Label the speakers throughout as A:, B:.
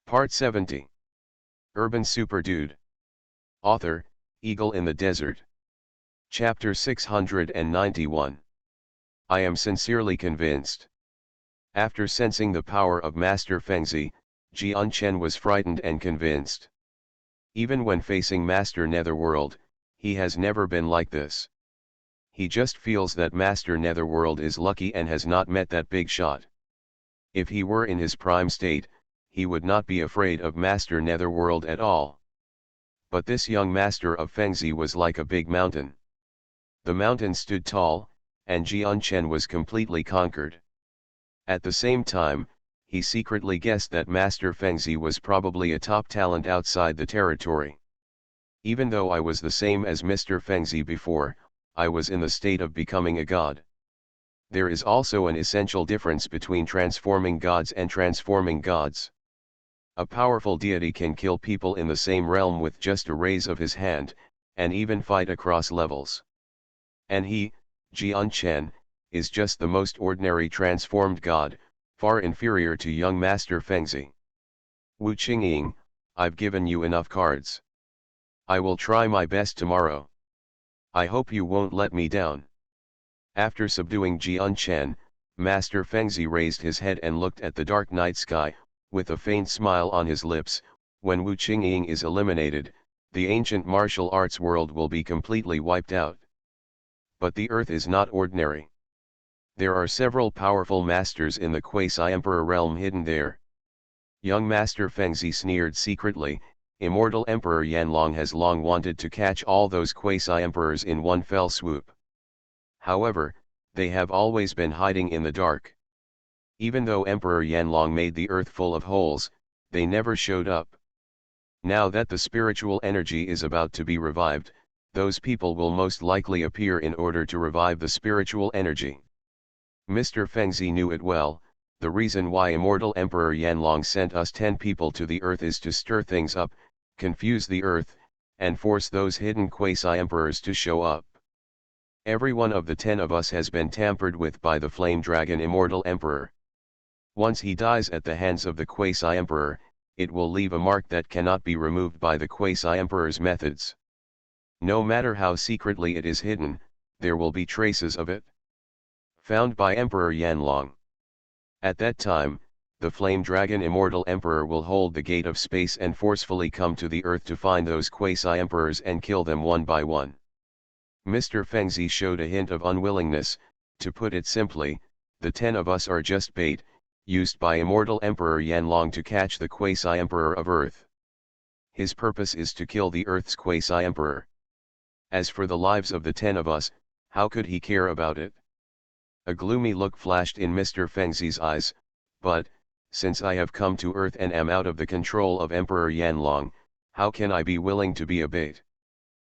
A: Part 70. Urban Super Dude. Author, Eagle in the Desert. Chapter 691. I am sincerely convinced. After sensing the power of Master Fengzi, Jian Chen was frightened and convinced. Even when facing Master Netherworld, he has never been like this. He just feels that Master Netherworld is lucky and has not met that big shot. If he were in his prime state, he would not be afraid of Master Netherworld at all. But this young Master of Fengzi was like a big mountain. The mountain stood tall, and Jian Chen was completely conquered. At the same time, he secretly guessed that Master Fengzi was probably a top talent outside the territory. Even though I was the same as Mr. Fengzi before, I was in the state of becoming a god. There is also an essential difference between transforming gods and transforming gods. A powerful deity can kill people in the same realm with just a raise of his hand, and even fight across levels. And he, Jian Chen, is just the most ordinary transformed god, far inferior to young Master Fengzi. Wu Qingying, I've given you enough cards. I will try my best tomorrow. I hope you won't let me down. After subduing Jian Chen, Master Fengzi raised his head and looked at the dark night sky, with a faint smile on his lips. When Wu Qingying is eliminated, the ancient martial arts world will be completely wiped out. But the earth is not ordinary. There are several powerful masters in the quasi-emperor realm hidden there. Young Master Fengzi sneered secretly. Immortal Emperor Yanlong has long wanted to catch all those quasi-emperors in one fell swoop. However, they have always been hiding in the dark. Even though Emperor Yanlong made the earth full of holes, they never showed up. Now that the spiritual energy is about to be revived, those people will most likely appear in order to revive the spiritual energy. Mr. Fengzi knew it well. The reason why Immortal Emperor Yanlong sent us 10 people to the earth is to stir things up, confuse the earth, and force those hidden quasi-emperors to show up. Every one of the 10 of us has been tampered with by the Flame Dragon Immortal Emperor. Once he dies at the hands of the quasi-emperor, it will leave a mark that cannot be removed by the quasi-emperor's methods. No matter how secretly it is hidden, there will be traces of it. Found by Emperor Yanlong. At that time, the Flame Dragon Immortal Emperor will hold the gate of space and forcefully come to the earth to find those quasi-emperors and kill them one by one. Mr. Fengzi showed a hint of unwillingness. To put it simply, the 10 of us are just bait, used by Immortal Emperor Yanlong to catch the quasi-emperor of Earth. His purpose is to kill the Earth's quasi-emperor. As for the lives of the 10 of us, how could he care about it? A gloomy look flashed in Mr. Fengzi's eyes. But, since I have come to Earth and am out of the control of Emperor Yanlong, how can I be willing to be a bait?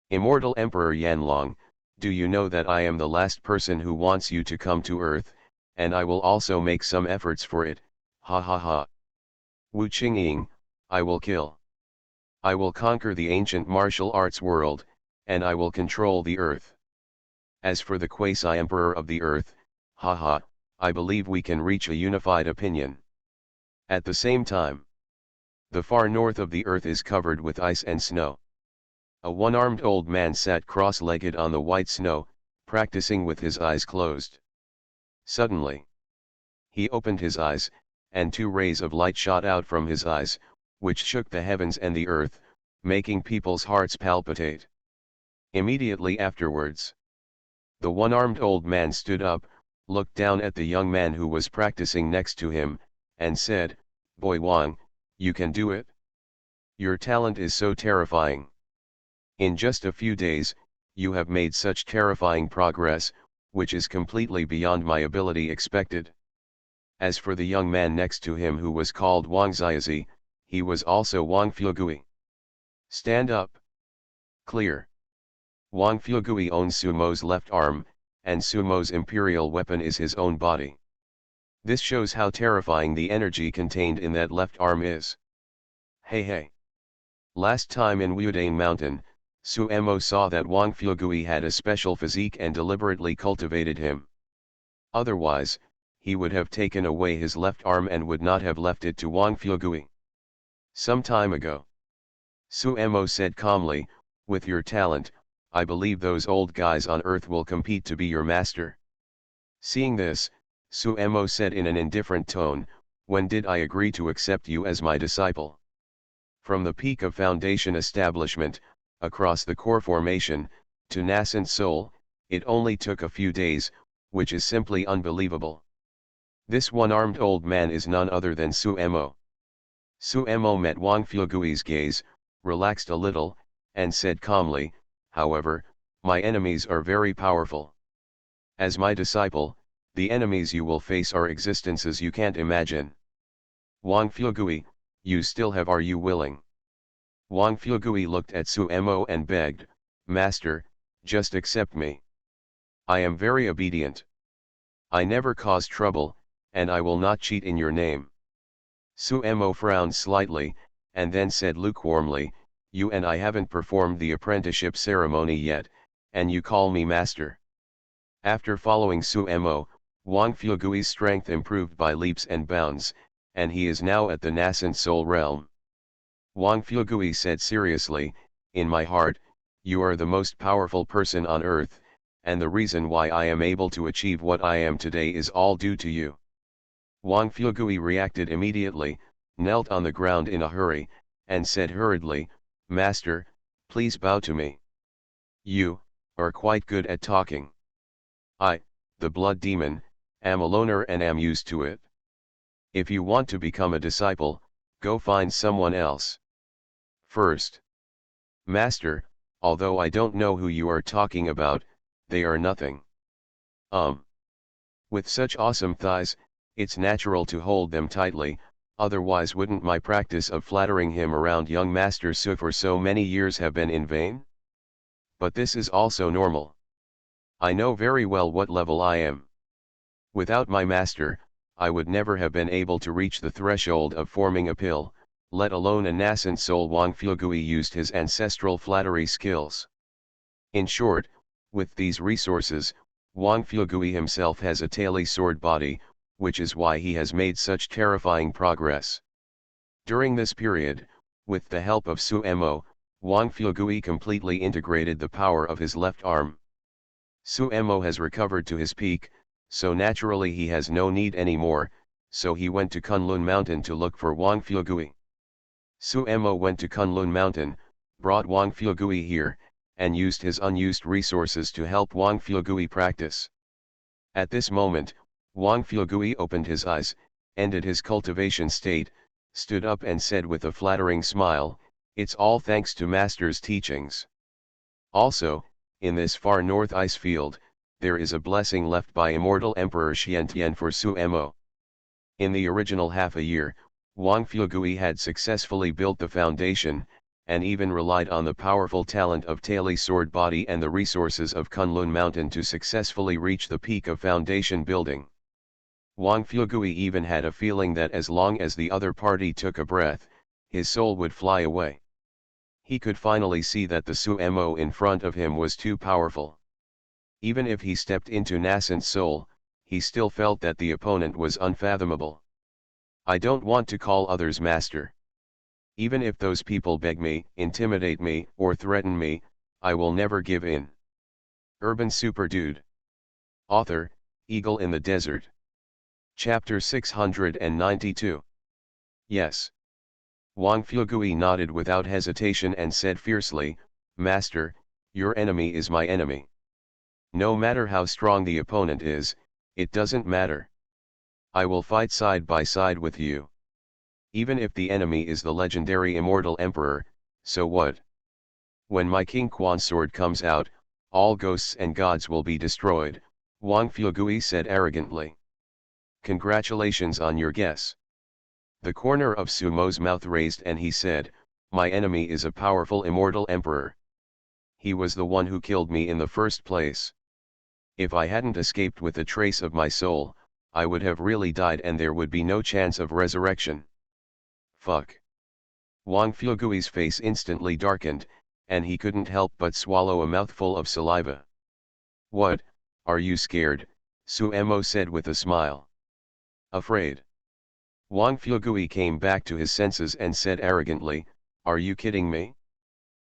A: Immortal Emperor Yanlong, do you know that I am the last person who wants you to come to Earth, and I will also make some efforts for it, ha ha ha. Wu Qingying, I will kill. I will conquer the ancient martial arts world, and I will control the Earth. As for the quasi-emperor of the Earth, haha, I believe we can reach a unified opinion. At the same time, the far north of the Earth is covered with ice and snow. A one-armed old man sat cross-legged on the white snow, practicing with his eyes closed. Suddenly, he opened his eyes, and 2 rays of light shot out from his eyes, which shook the heavens and the earth, making people's hearts palpitate. Immediately afterwards, the one-armed old man stood up, looked down at the young man who was practicing next to him, and said, "Boy Wang, you can do it. Your talent is so terrifying. In just a few days, you have made such terrifying progress, which is completely beyond my ability expected." As for the young man next to him who was called Wang Xiaozi, he was also Wang Fuegui. Stand up. Clear. Wang Fuegui owns Sumo's left arm, and Sumo's imperial weapon is his own body. This shows how terrifying the energy contained in that left arm is. Hey hey. Last time in Wudane Mountain, Suemo saw that Wang Fuegui had a special physique and deliberately cultivated him. Otherwise, he would have taken away his left arm and would not have left it to Wang Fuegui. Some time ago. Suemo said calmly, with your talent, I believe those old guys on earth will compete to be your master. Seeing this, Suemo said in an indifferent tone, when did I agree to accept you as my disciple? From the peak of Foundation establishment, across the core formation, to nascent soul, it only took a few days, which is simply unbelievable. This one-armed old man is none other than Suemo. Suemo met Wang Fugui's gaze, relaxed a little, and said calmly, however, my enemies are very powerful. As my disciple, the enemies you will face are existences you can't imagine. Wang Fugui, you still have, are you willing? Wang Fugui looked at Suemo and begged, Master, just accept me. I am very obedient. I never cause trouble, and I will not cheat in your name. Suemo frowned slightly, and then said lukewarmly, you and I haven't performed the apprenticeship ceremony yet, and you call me master. After following Suemo, Wang Fugui's strength improved by leaps and bounds, and he is now at the nascent soul realm. Wang Fugui said seriously, in my heart, you are the most powerful person on earth, and the reason why I am able to achieve what I am today is all due to you. Wang Fugui reacted immediately, knelt on the ground in a hurry, and said hurriedly, Master, please bow to me. You are quite good at talking. I, the blood demon, am a loner and am used to it. If you want to become a disciple, go find someone else. First. Master, although I don't know who you are talking about, they are nothing. With such awesome thighs, it's natural to hold them tightly, otherwise wouldn't my practice of flattering him around young Master Su for so many years have been in vain? But this is also normal. I know very well what level I am. Without my master, I would never have been able to reach the threshold of forming a pill, let alone a nascent soul. Wang Fugui used his ancestral flattery skills. In short, with these resources, Wang Fugui himself has a taily sword body, which is why he has made such terrifying progress. During this period, with the help of Suemo, Wang Fugui completely integrated the power of his left arm. Suemo has recovered to his peak, so naturally he has no need anymore, so he went to Kunlun Mountain to look for Wang Fugui. Suemo went to Kunlun Mountain, brought Wang Fugui here, and used his unused resources to help Wang Fugui practice. At this moment, Wang Fugui opened his eyes, ended his cultivation state, stood up and said with a flattering smile, it's all thanks to Master's teachings. Also, in this far north ice field, there is a blessing left by immortal Emperor Xiantian for Suemo. In the original half a year, Wang Fugui had successfully built the foundation, and even relied on the powerful talent of Taily Sword Body and the resources of Kunlun Mountain to successfully reach the peak of foundation building. Wang Fugui even had a feeling that as long as the other party took a breath, his soul would fly away. He could finally see that the Suemo in front of him was too powerful. Even if he stepped into nascent soul, he still felt that the opponent was unfathomable. I don't want to call others master. Even if those people beg me, intimidate me, or threaten me, I will never give in. Urban Super Dude. Author, Eagle in the Desert. Chapter 692. Yes. Wang Fugui nodded without hesitation and said fiercely, Master, your enemy is my enemy. No matter how strong the opponent is, it doesn't matter. I will fight side by side with you. Even if the enemy is the legendary immortal emperor, so what? When my King Quan sword comes out, all ghosts and gods will be destroyed, Wang Fugui said arrogantly. Congratulations on your guess. The corner of Sumo's mouth raised and he said, my enemy is a powerful immortal emperor. He was the one who killed me in the first place. If I hadn't escaped with a trace of my soul, I would have really died and there would be no chance of resurrection. Fuck. Wang Fugui's face instantly darkened, and he couldn't help but swallow a mouthful of saliva. What, are you scared? Suemo said with a smile. Afraid. Wang Fuegui came back to his senses and said arrogantly, "Are you kidding me?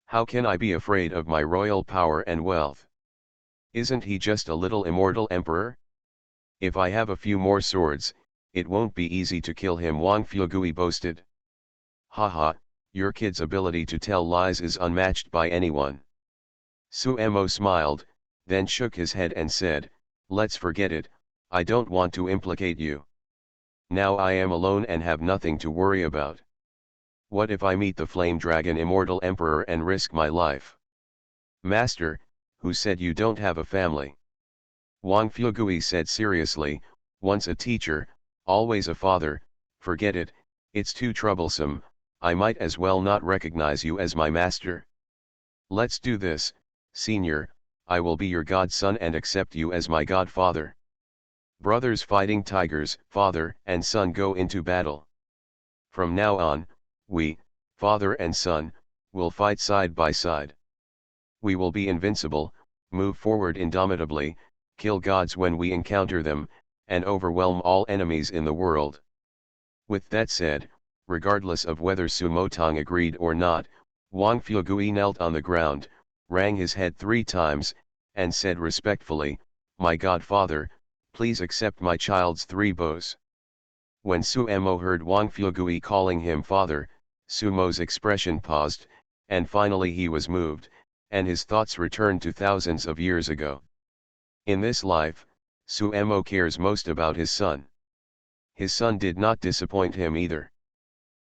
A: How can I be afraid of my royal power and wealth? Isn't he just a little immortal emperor? If I have a few more swords, it won't be easy to kill him," Wang Fuegui boasted. "Haha, your kid's ability to tell lies is unmatched by anyone." Suemo smiled, then shook his head and said, "Let's forget it, I don't want to implicate you. Now I am alone and have nothing to worry about. What if I meet the Flame Dragon Immortal Emperor and risk my life?" "Master, who said you don't have a family?" Wang Fuegui said seriously, "Once a teacher, always a father, forget it, it's too troublesome, I might as well not recognize you as my master. Let's do this, senior, I will be your godson and accept you as my godfather. Brothers fighting tigers, father and son go into battle. From now on, we, father and son, will fight side by side. We will be invincible, move forward indomitably, kill gods when we encounter them, and overwhelm all enemies in the world." With that said, regardless of whether Sumotong agreed or not, Wang Fuegui knelt on the ground, rang his head 3 times, and said respectfully, "My godfather, please accept my child's 3 bows." When Suemo heard Wang Fuegui calling him father, Sumo's expression paused, and finally he was moved, and his thoughts returned to thousands of years ago. In this life, Suemo cares most about his son. His son did not disappoint him either.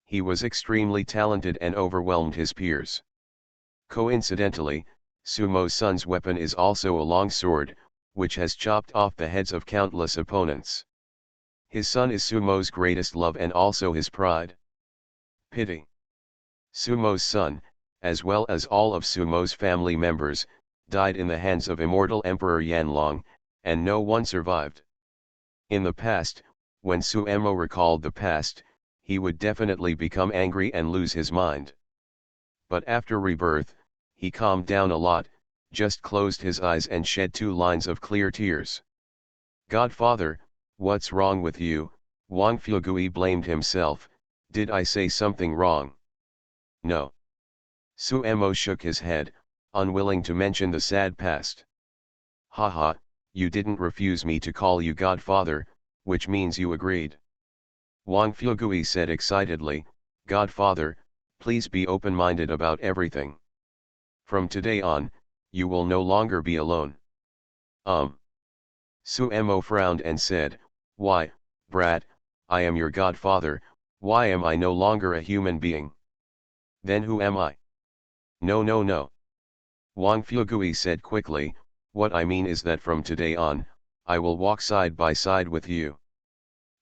A: He was extremely talented and overwhelmed his peers. Coincidentally, Sumo's son's weapon is also a long sword, which has chopped off the heads of countless opponents. His son is Sumo's greatest love and also his pride. Pity. Sumo's son, as well as all of Sumo's family members, died in the hands of immortal Emperor Yanlong, and no one survived. In the past, when Suemo recalled the past, he would definitely become angry and lose his mind. But after rebirth, he calmed down a lot, just closed his eyes and shed 2 lines of clear tears. "Godfather, what's wrong with you?" Wang Fuegui blamed himself. "Did I say something wrong?" "No." Suemo shook his head, unwilling to mention the sad past. "Haha, you didn't refuse me to call you godfather, which means you agreed." Wang Fuegui said excitedly, "Godfather, please be open-minded about everything. From today on, you will no longer be alone." Suemo frowned and said, "Why, brat, I am your godfather, why am I no longer a human being? Then who am I?" "No no no." Wang Fuegui said quickly, "What I mean is that from today on, I will walk side by side with you.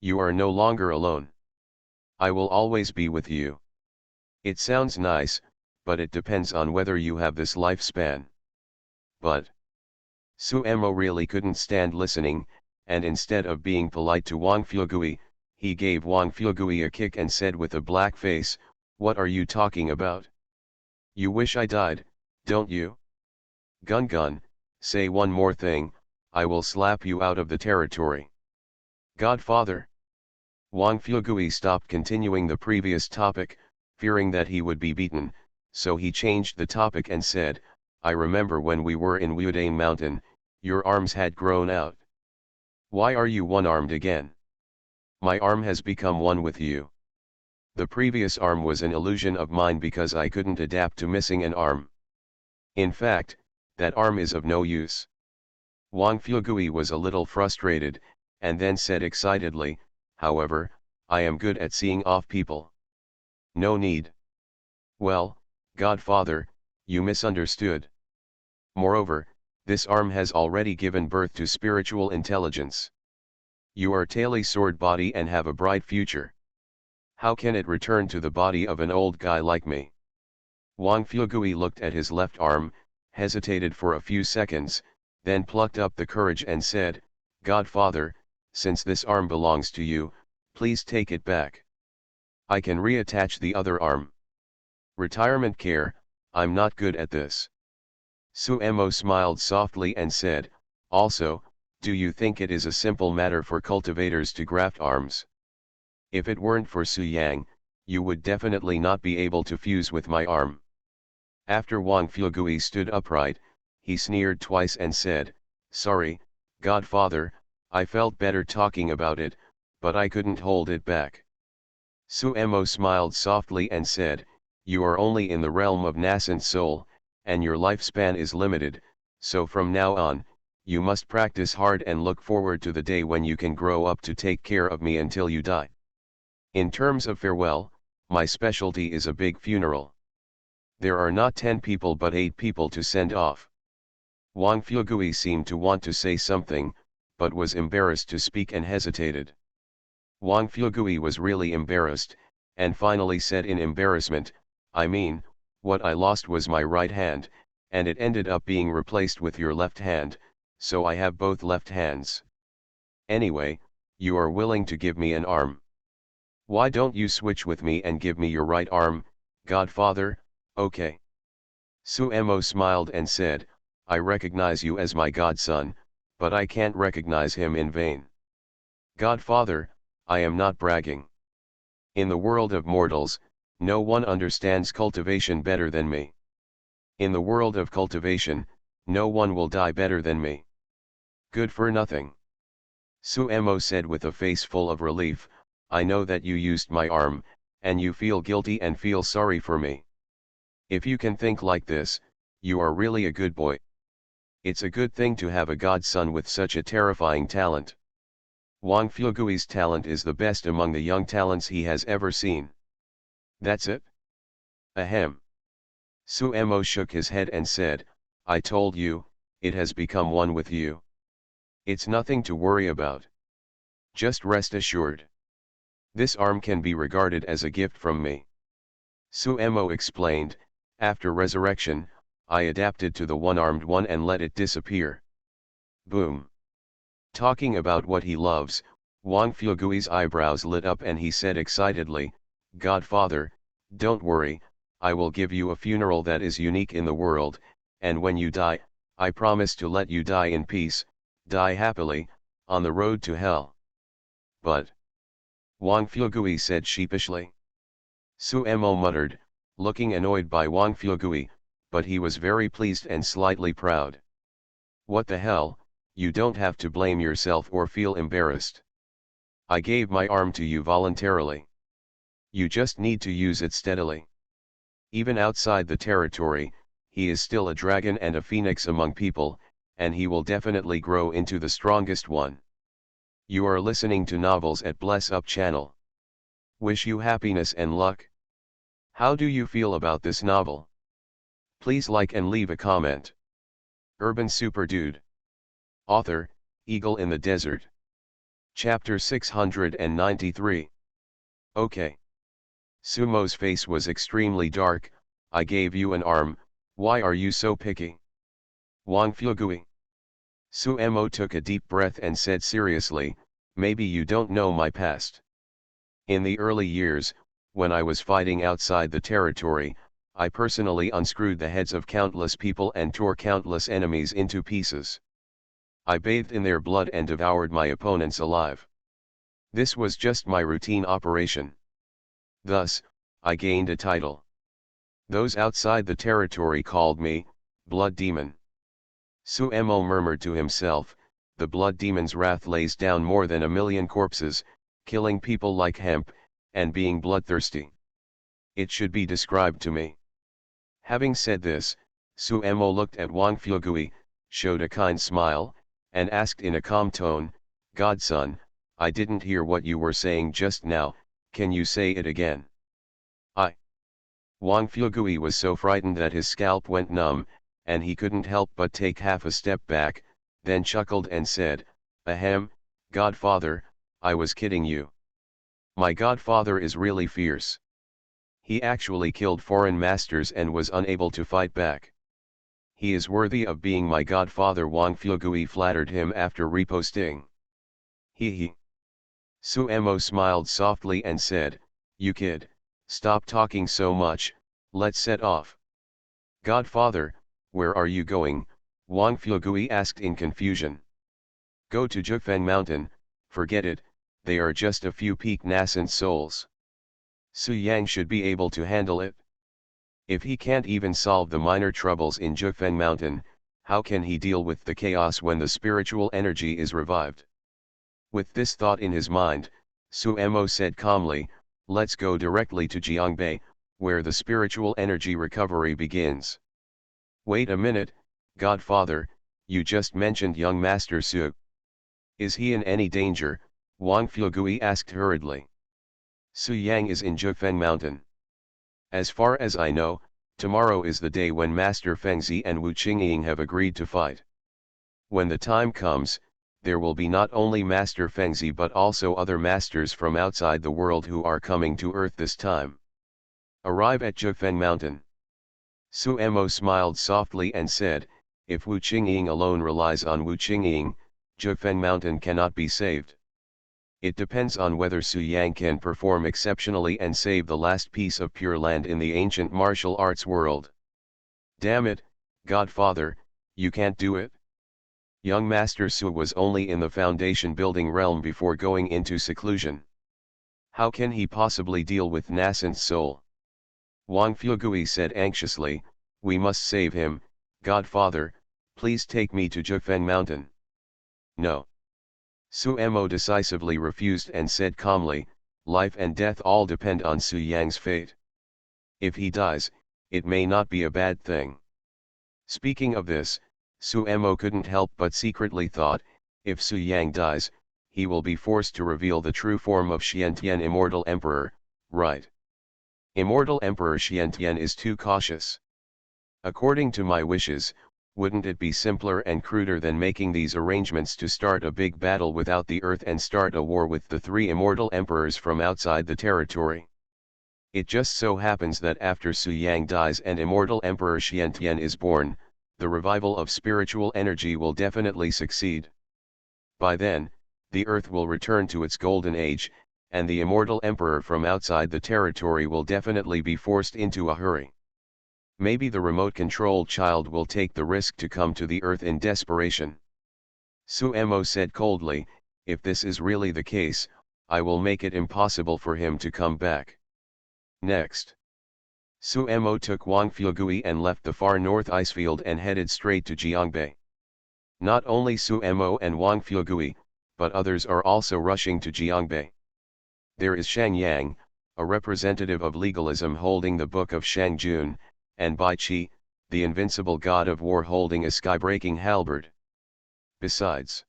A: You are no longer alone. I will always be with you. It sounds nice, but it depends on whether you have this lifespan." "But..." Suemo really couldn't stand listening, and instead of being polite to Wang Fuegui, he gave Wang Fuegui a kick and said with a black face, "What are you talking about? You wish I died, don't you? Gun gun, say one more thing, I will slap you out of the territory." "Godfather." Wang Fuegui stopped continuing the previous topic, fearing that he would be beaten, so he changed the topic and said, "I remember when we were in Wudane Mountain, your arms had grown out. Why are you one-armed again?" "My arm has become one with you. The previous arm was an illusion of mine because I couldn't adapt to missing an arm. In fact, that arm is of no use." Wang Fuegui was a little frustrated, and then said excitedly, "However, I am good at seeing off people." "No need." "Well, Godfather, you misunderstood. Moreover, this arm has already given birth to spiritual intelligence. You are Taily Sword Body and have a bright future. How can it return to the body of an old guy like me?" Wang Fuegui looked at his left arm, hesitated for a few seconds, then plucked up the courage and said, "Godfather, since this arm belongs to you, please take it back. I can reattach the other arm. Retirement care, I'm not good at this." Suemo smiled softly and said, "Also, do you think it is a simple matter for cultivators to graft arms? If it weren't for Su Yang, you would definitely not be able to fuse with my arm. After Wang Fuegui stood upright, he sneered twice and said, "Sorry, Godfather, I felt better talking about it, but I couldn't hold it back." Su Emo smiled softly and said, "You are only in the realm of nascent soul, and your lifespan is limited, so from now on, you must practice hard and look forward to the day when you can grow up to take care of me until you die. In terms of farewell, my specialty is a big funeral. There are not 10 people but 8 people to send off." Wang Fuegui seemed to want to say something, but was embarrassed to speak and hesitated. Wang Fuegui was really embarrassed, and finally said in embarrassment, "I mean, what I lost was my right hand, and it ended up being replaced with your left hand, so I have both left hands. Anyway, you are willing to give me an arm. Why don't you switch with me and give me your right arm, Godfather? Okay." Su Emo smiled and said, "I recognize you as my godson, but I can't recognize him in vain. Godfather, I am not bragging. In the world of mortals, no one understands cultivation better than me. In the world of cultivation, no one will die better than me. Good for nothing." Su Emo said with a face full of relief, "I know that you used my arm, and you feel guilty and feel sorry for me. If you can think like this, you are really a good boy. It's a good thing to have a godson with such a terrifying talent. Wang Fuegui's talent is the best among the young talents he has ever seen." "That's it?" "Ahem." Su Emo shook his head and said, "I told you, it has become one with you. It's nothing to worry about. Just rest assured. This arm can be regarded as a gift from me." Su Emo explained, "After resurrection, I adapted to the one-armed one and let it disappear." Boom. Talking about what he loves, Wang Fuegui's eyebrows lit up and he said excitedly, "Godfather, don't worry, I will give you a funeral that is unique in the world, and when you die, I promise to let you die in peace, die happily, on the road to hell." "But," Wang Fuegui said sheepishly. Su Emo muttered, looking annoyed by Wang Fuegui, but he was very pleased and slightly proud. "What the hell, you don't have to blame yourself or feel embarrassed. I gave my arm to you voluntarily. You just need to use it steadily. Even outside the territory, he is still a dragon and a phoenix among people, and he will definitely grow into the strongest one." You are listening to Novels at Bless Up channel. Wish you happiness and luck. How do you feel about this novel? Please like and leave a comment. Urban Super Dude. Author, Eagle in the Desert. Chapter 693. Okay. Sumo's face was extremely dark. "I gave you an arm, why are you so picky?" Wang Fuegui. Su Emo took a deep breath and said seriously, "Maybe you don't know my past. In the early years, when I was fighting outside the territory, I personally unscrewed the heads of countless people and tore countless enemies into pieces. I bathed in their blood and devoured my opponents alive. This was just my routine operation. Thus, I gained a title. Those outside the territory called me, Blood Demon." Su Emo murmured to himself, "The Blood Demon's wrath lays down more than 1,000,000 corpses, killing people like hemp, and being bloodthirsty. It should be described to me." Having said this, Su Emo looked at Wang Fuegui, showed a kind smile, and asked in a calm tone, "Godson, I didn't hear what you were saying just now, can you say it again?" "I." Wang Fuegui was so frightened that his scalp went numb, and he couldn't help but take half a step back, then chuckled and said, "Ahem, Godfather, I was kidding you. My godfather is really fierce. He actually killed foreign masters and was unable to fight back. He is worthy of being my godfather." Wang Fuegui flattered him after reposting. He. Su Emo smiled softly and said, "You kid, stop talking so much, let's set off." "Godfather, where are you going?" Wang Fuegui asked in confusion. "Go to Jukfeng Mountain, forget it, they are just a few peak nascent souls. Su Yang should be able to handle it. If he can't even solve the minor troubles in Jufeng Mountain, how can he deal with the chaos when the spiritual energy is revived? With this thought in his mind, Su Emo said calmly, let's go directly to Jiangbei, where the spiritual energy recovery begins. Wait a minute, Godfather, you just mentioned young Master Su. Is he in any danger? Wang Fuegui asked hurriedly. Su Yang is in Jufeng Mountain. As far as I know, tomorrow is the day when Master Fengzi and Wu Qingying have agreed to fight. When the time comes, there will be not only Master Fengzi but also other masters from outside the world who are coming to Earth this time. Arrive at Jufeng Mountain. Su Emo smiled softly and said, if Wu Qingying alone relies on Wu Qingying, Jufeng Mountain cannot be saved. It depends on whether Su Yang can perform exceptionally and save the last piece of Pure Land in the ancient martial arts world. Damn it, Godfather, you can't do it? Young Master Su was only in the foundation building realm before going into seclusion. How can he possibly deal with nascent soul? Wang Fuegui said anxiously, we must save him, Godfather, please take me to Jufeng Mountain. No. Su Emo decisively refused and said calmly, life and death all depend on Su Yang's fate. If he dies, it may not be a bad thing. Speaking of this, Su Emo couldn't help but secretly thought, if Su Yang dies, he will be forced to reveal the true form of Xiantian Immortal Emperor, right? Immortal Emperor Xiantian is too cautious. According to my wishes, wouldn't it be simpler and cruder than making these arrangements to start a big battle without the Earth and start a war with the three immortal emperors from outside the territory? It just so happens that after Su Yang dies and Immortal Emperor Xiantian is born, the revival of spiritual energy will definitely succeed. By then, the Earth will return to its golden age, and the Immortal Emperor from outside the territory will definitely be forced into a hurry. Maybe the remote-controlled child will take the risk to come to the Earth in desperation. Su Emo said coldly, if this is really the case, I will make it impossible for him to come back. Next. Su Emo took Wang Fuegui and left the far north icefield and headed straight to Jiangbei. Not only Su Emo and Wang Fuegui, but others are also rushing to Jiangbei. There is Shang Yang, a representative of legalism holding the Book of Shang Jun, and Bai Qi, the invincible god of war holding a sky-breaking halberd. Besides,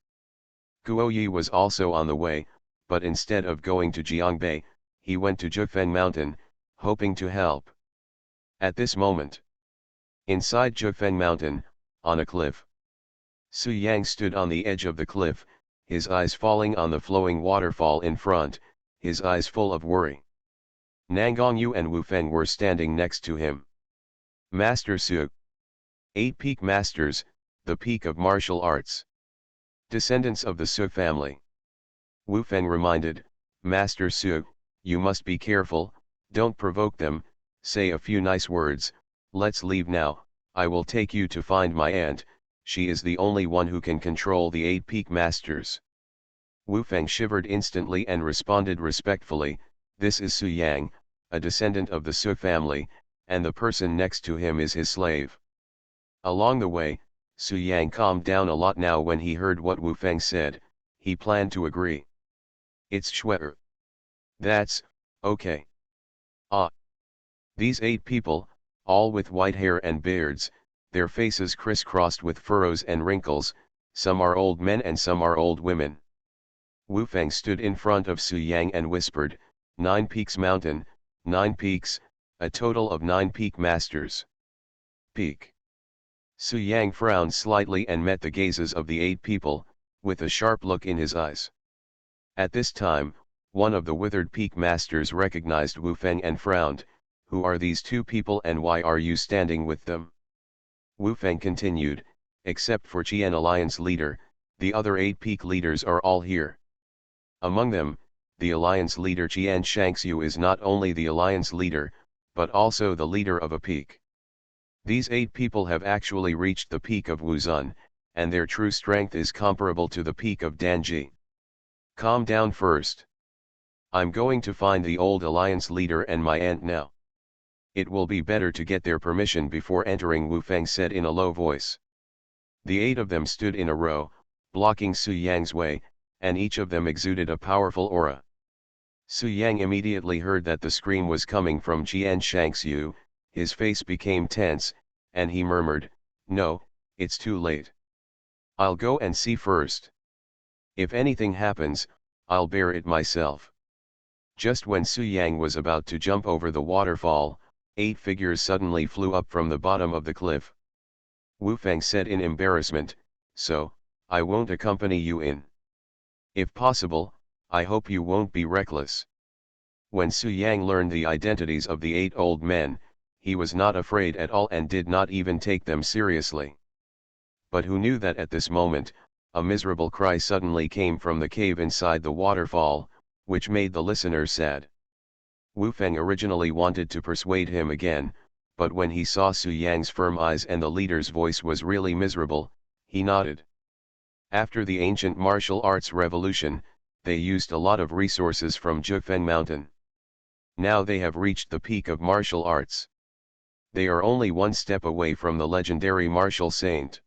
A: Guo Yi was also on the way, but instead of going to Jiangbei, he went to Jufeng Mountain, hoping to help. At this moment, inside Jufeng Mountain, on a cliff, Su Yang stood on the edge of the cliff, his eyes falling on the flowing waterfall in front, his eyes full of worry. Nangongyu and Wu Feng were standing next to him. Master Su. 8 peak masters, the peak of martial arts. Descendants of the Su family. Wu Feng reminded, Master Su, you must be careful, don't provoke them, say a few nice words, let's leave now, I will take you to find my aunt, she is the only one who can control the 8 peak masters. Wu Feng shivered instantly and responded respectfully, this is Su Yang, a descendant of the Su family, and the person next to him is his slave. Along the way, Su Yang calmed down a lot now when he heard what Wu Feng said, he planned to agree. It's Shuer. That's, okay. Ah. These 8 people, all with white hair and beards, their faces crisscrossed with furrows and wrinkles, some are old men and some are old women. Wu Feng stood in front of Su Yang and whispered, 9 peaks mountain, 9 peaks, a total of 9 peak masters. Peak. Su Yang frowned slightly and met the gazes of the 8 people, with a sharp look in his eyes. At this time, one of the withered peak masters recognized Wu Feng and frowned, who are these 2 people and why are you standing with them? Wu Feng continued, except for Qian Alliance leader, the other 8 peak leaders are all here. Among them, the Alliance leader Qian Shangxiu is not only the Alliance leader, but also the leader of a peak. These 8 people have actually reached the peak of Wuzun, and their true strength is comparable to the peak of Danji. Calm down first. I'm going to find the old alliance leader and my aunt now. It will be better to get their permission before entering, Wu Feng said in a low voice. The 8 of them stood in a row, blocking Su Yang's way, and each of them exuded a powerful aura. Su Yang immediately heard that the scream was coming from Jian Shangxiu. His face became tense, and he murmured, "No, it's too late. I'll go and see first. If anything happens, I'll bear it myself." Just when Su Yang was about to jump over the waterfall, 8 figures suddenly flew up from the bottom of the cliff. Wu Feng said in embarrassment, "So, I won't accompany you in. If possible, I hope you won't be reckless." When Su Yang learned the identities of the 8 old men, he was not afraid at all and did not even take them seriously. But who knew that at this moment, a miserable cry suddenly came from the cave inside the waterfall, which made the listeners sad. Wu Feng originally wanted to persuade him again, but when he saw Su Yang's firm eyes and the leader's voice was really miserable, he nodded. After the ancient martial arts revolution, they used a lot of resources from Jufeng Mountain. Now they have reached the peak of martial arts. They are only one step away from the legendary martial saint.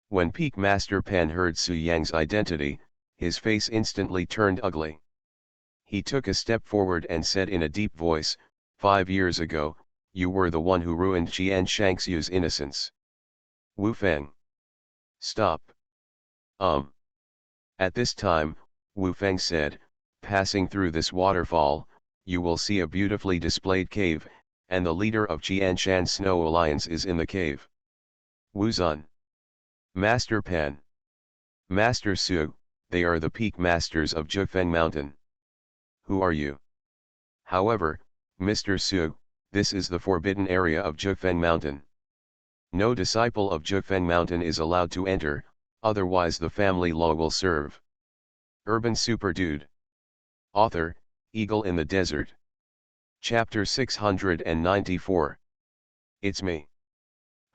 A: When Peak Master Pan heard Su Yang's identity, his face instantly turned ugly. He took a step forward and said in a deep voice, 5 years ago, you were the one who ruined Jian Shangxiu's innocence. Wu Feng. Stop. At this time, Wu Feng said, passing through this waterfall, you will see a beautifully displayed cave, and the leader of Jianshan Snow Alliance is in the cave. Wu Zun. Master Pan. Master Su, they are the peak masters of Jufeng Mountain. Who are you? However, Mr. Su, this is the forbidden area of Jufeng Mountain. No disciple of Jufeng Mountain is allowed to enter, otherwise the family law will serve. Urban Super Dude. Author, Eagle in the Desert. Chapter 694. It's me.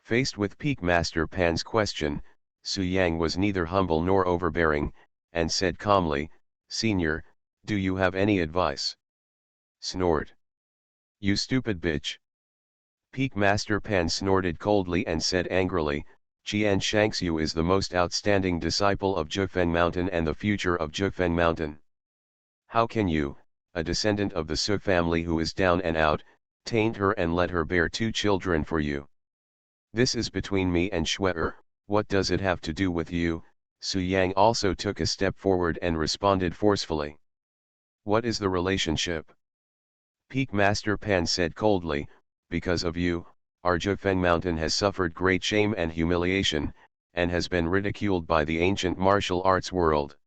A: Faced with Peak Master Pan's question, Su Yang was neither humble nor overbearing, and said calmly, Senior, do you have any advice? Snort. You stupid bitch. Peak Master Pan snorted coldly and said angrily, Jian Shangxiu is the most outstanding disciple of Jufeng Mountain and the future of Jufeng Mountain. How can you, a descendant of the Su family who is down and out, taint her and let her bear 2 children for you? This is between me and Shuer, what does it have to do with you? Su Yang also took a step forward and responded forcefully. What is the relationship? Peak Master Pan said coldly, because of you, our Jufeng Mountain has suffered great shame and humiliation, and has been ridiculed by the ancient martial arts world.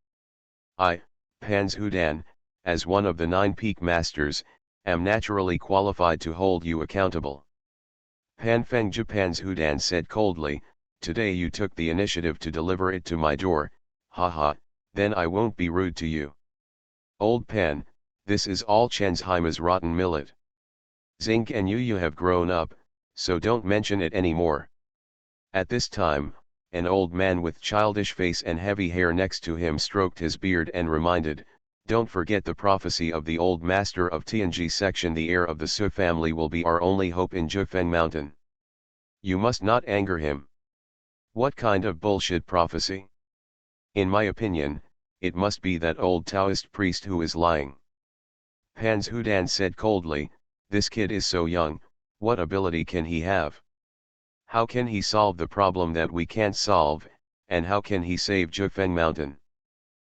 A: I, Pan Zhudan, as one of the 9 peak masters, am naturally qualified to hold you accountable. Pan Feng Japan Zhudan said coldly, today you took the initiative to deliver it to my door, haha, then I won't be rude to you. Old Pan, this is all Chensheimer's rotten millet. Zing and you have grown up, so don't mention it anymore. At this time, an old man with childish face and heavy hair next to him stroked his beard and reminded, don't forget the prophecy of the old master of Tianji section, the heir of the Su family will be our only hope in Jufeng Mountain. You must not anger him. What kind of bullshit prophecy? In my opinion, it must be that old Taoist priest who is lying. Pan Zhudan said coldly, this kid is so young, what ability can he have? How can he solve the problem that we can't solve, and how can he save Jufeng Mountain?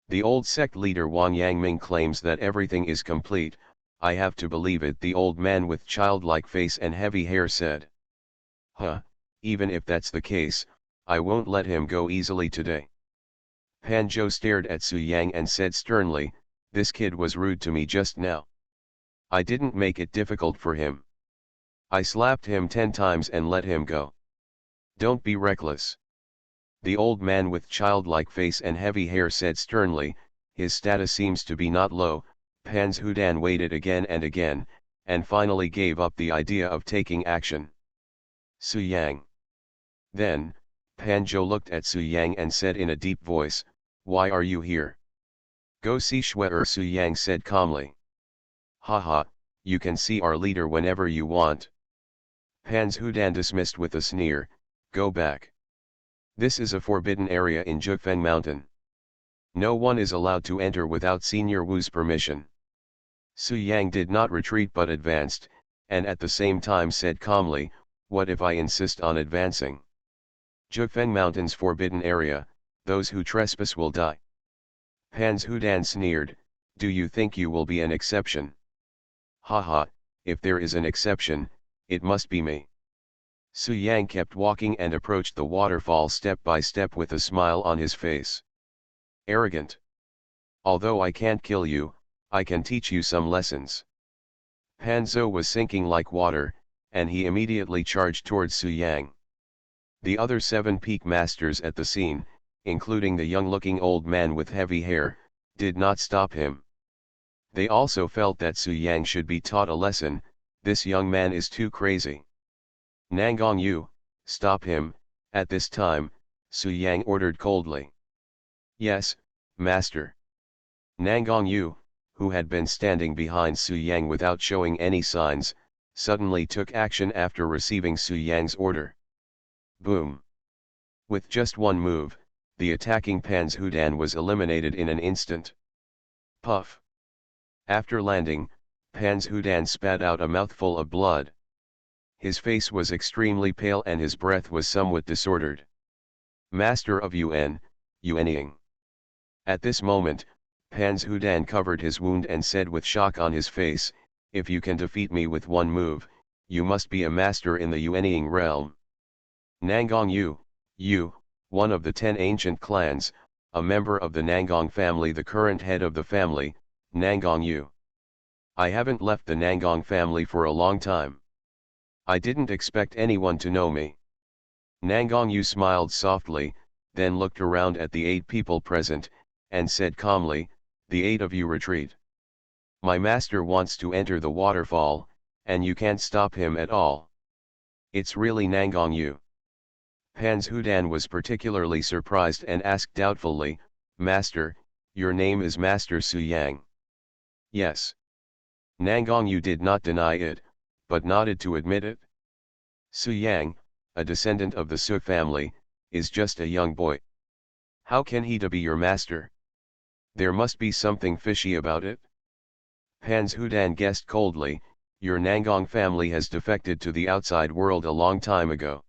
A: The old sect leader Wang Yangming claims that everything is complete, I have to believe it, the old man with childlike face and heavy hair said. Huh, even if that's the case, I won't let him go easily today. Pan Zhou stared at Su Yang and said sternly, this kid was rude to me just now. I didn't make it difficult for him. I slapped him 10 times and let him go. Don't be reckless. The old man with childlike face and heavy hair said sternly, his status seems to be not low. Pan Zhudan waited again and again, and finally gave up the idea of taking action. Su Yang. Then, Pan Zhou looked at Su Yang and said in a deep voice, why are you here? Go see Shuer, Su Yang said calmly. Haha, you can see our leader whenever you want. Pan Zhudan dismissed with a sneer, go back. This is a forbidden area in Jufeng Mountain. No one is allowed to enter without Senior Wu's permission. Su Yang did not retreat but advanced, and at the same time said calmly, what if I insist on advancing? Jufeng Mountain's forbidden area, those who trespass will die. Pan Zhudan sneered, do you think you will be an exception? Haha, if there is an exception, it must be me. Su Yang kept walking and approached the waterfall step by step with a smile on his face. Arrogant. Although I can't kill you, I can teach you some lessons. Pan Zhou was sinking like water, and he immediately charged towards Su Yang. The other 7 peak masters at the scene, including the young-looking old man with heavy hair, did not stop him. They also felt that Su Yang should be taught a lesson, this young man is too crazy. Nangang Yu, stop him, at this time, Su Yang ordered coldly. Yes, master. Nangang Yu, who had been standing behind Su Yang without showing any signs, suddenly took action after receiving Su Yang's order. Boom. With just one move, the attacking Pan Zhudan was eliminated in an instant. Puff. After landing, Pan Zhudan spat out a mouthful of blood. His face was extremely pale and his breath was somewhat disordered. Master of Yuanying. At this moment, Pan Zhudan covered his wound and said with shock on his face, if you can defeat me with one move, you must be a master in the Yuanying realm. Nangang Yu, one of the 10 ancient clans, a member of the Nangang family, the current head of the family, Nangang Yu. I haven't left the Nangang family for a long time. I didn't expect anyone to know me. Nangang Yu smiled softly, then looked around at the 8 people present, and said calmly, the 8 of you retreat. My master wants to enter the waterfall, and you can't stop him at all. It's really Nangang Yu. Pan Zhudan was particularly surprised and asked doubtfully, Master, your name is Master Su Yang? Yes. Nangang Yu did not deny it, but nodded to admit it. Su Yang, a descendant of the Su family, is just a young boy. How can he be your master? There must be something fishy about it. Pan Zhudan guessed coldly, your Nangang family has defected to the outside world a long time ago.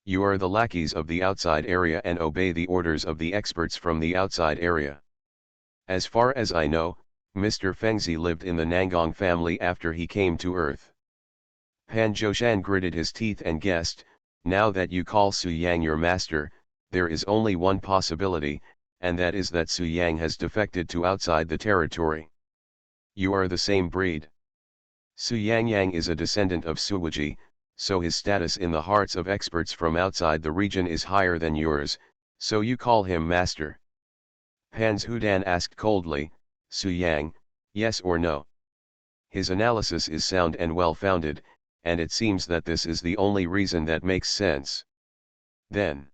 A: You are the lackeys of the outside area and obey the orders of the experts from the outside area. As far as I know, Mr. Fengzi lived in the Nangang family after he came to Earth. Pan Zhoushan gritted his teeth and guessed, now that you call Su Yang your master, there is only one possibility, and that is that Su Yang has defected to outside the territory. You are the same breed. Su Yang is a descendant of Suwuji, so his status in the hearts of experts from outside the region is higher than yours, so you call him master. Pan Zhudan asked coldly, Su Yang, yes or no? His analysis is sound and well-founded, and it seems that this is the only reason that makes sense. Then,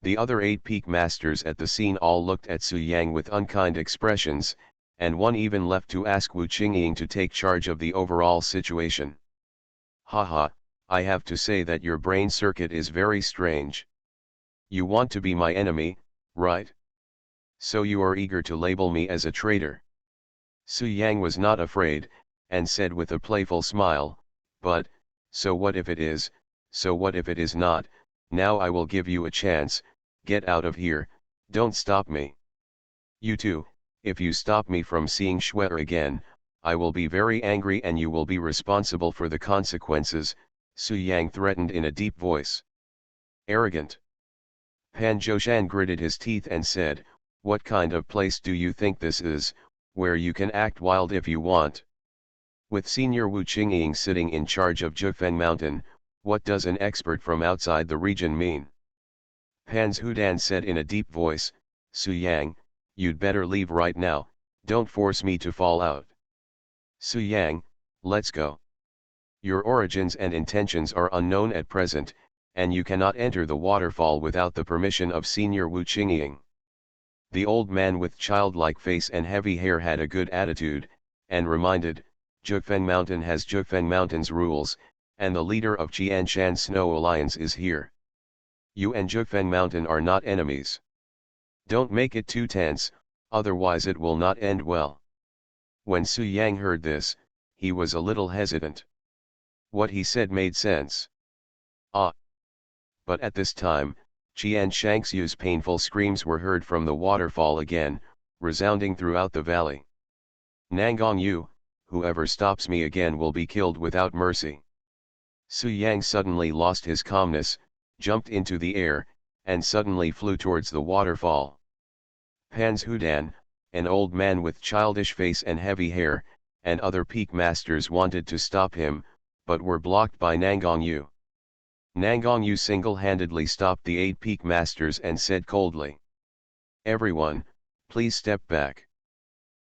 A: the other 8 peak masters at the scene all looked at Su Yang with unkind expressions, and one even left to ask Wu Qingying to take charge of the overall situation. Haha, I have to say that your brain circuit is very strange. You want to be my enemy, right? So you are eager to label me as a traitor. Su Yang was not afraid, and said with a playful smile, but, so what if it is, so what if it is not, now I will give you a chance, get out of here, don't stop me. You too, if you stop me from seeing Shuer again, I will be very angry and you will be responsible for the consequences, Su Yang threatened in a deep voice. Arrogant. Pan Zhoushan gritted his teeth and said, what kind of place do you think this is, where you can act wild if you want? With Senior Wu Qingying sitting in charge of Jufeng Mountain, what does an expert from outside the region mean? Pan Zhudan said in a deep voice, Su Yang, you'd better leave right now, don't force me to fall out. Su Yang, let's go. Your origins and intentions are unknown at present, and you cannot enter the waterfall without the permission of Senior Wu Qingying. The old man with childlike face and heavy hair had a good attitude, and reminded, Jukfeng Mountain has Jukfeng Mountain's rules, and the leader of Qianshan Snow Alliance is here. You and Jukfeng Mountain are not enemies. Don't make it too tense, otherwise it will not end well. When Su Yang heard this, he was a little hesitant. What he said made sense. Ah! But at this time, Qian Shangxiu's painful screams were heard from the waterfall again, resounding throughout the valley. Nangang Yu, whoever stops me again will be killed without mercy. Su Yang suddenly lost his calmness, jumped into the air, and suddenly flew towards the waterfall. Pan's Hudan, an old man with childish face and heavy hair, and other peak masters wanted to stop him, but were blocked by Nangang Yu. Nangang Yu single-handedly stopped the 8 peak masters and said coldly, "Everyone, please step back.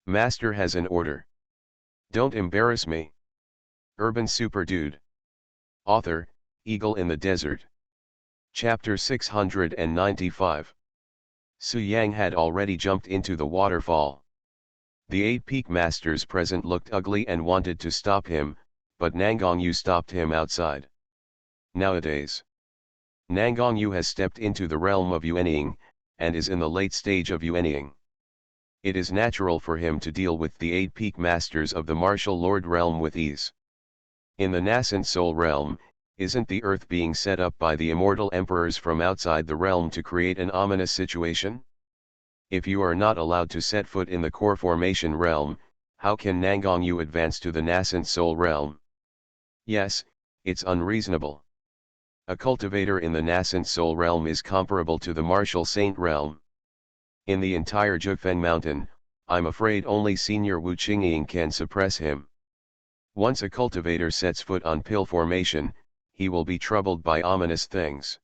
A: Master has an order. Don't embarrass me." Urban Super Dude. Author, Eagle in the Desert. Chapter 695. Su Yang had already jumped into the waterfall. The 8 peak masters present looked ugly and wanted to stop him, but Nangang Yu stopped him outside. Nowadays, Nangang Yu has stepped into the realm of Yuanying, and is in the late stage of Yuanying. It is natural for him to deal with the 8 peak masters of the martial lord realm with ease. In the nascent soul realm, isn't the earth being set up by the immortal emperors from outside the realm to create an ominous situation? If you are not allowed to set foot in the core formation realm, how can Nangang Yu advance to the nascent soul realm? Yes, it's unreasonable. A cultivator in the nascent soul realm is comparable to the martial saint realm. In the entire Jukfeng Mountain, I'm afraid only Senior Wu Qingying can suppress him. Once a cultivator sets foot on pill formation, he will be troubled by ominous things.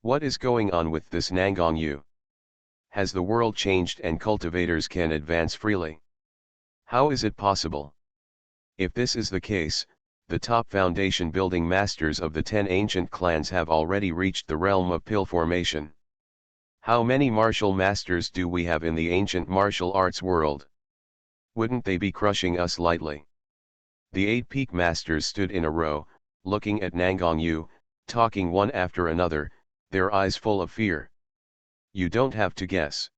A: What is going on with this Nangang Yu? Has the world changed and cultivators can advance freely? How is it possible? If this is the case, the top foundation building masters of the 10 ancient clans have already reached the realm of pill formation. How many martial masters do we have in the ancient martial arts world? Wouldn't they be crushing us lightly? The 8 peak masters stood in a row, looking at Nangang Yu, talking one after another, their eyes full of fear. You don't have to guess.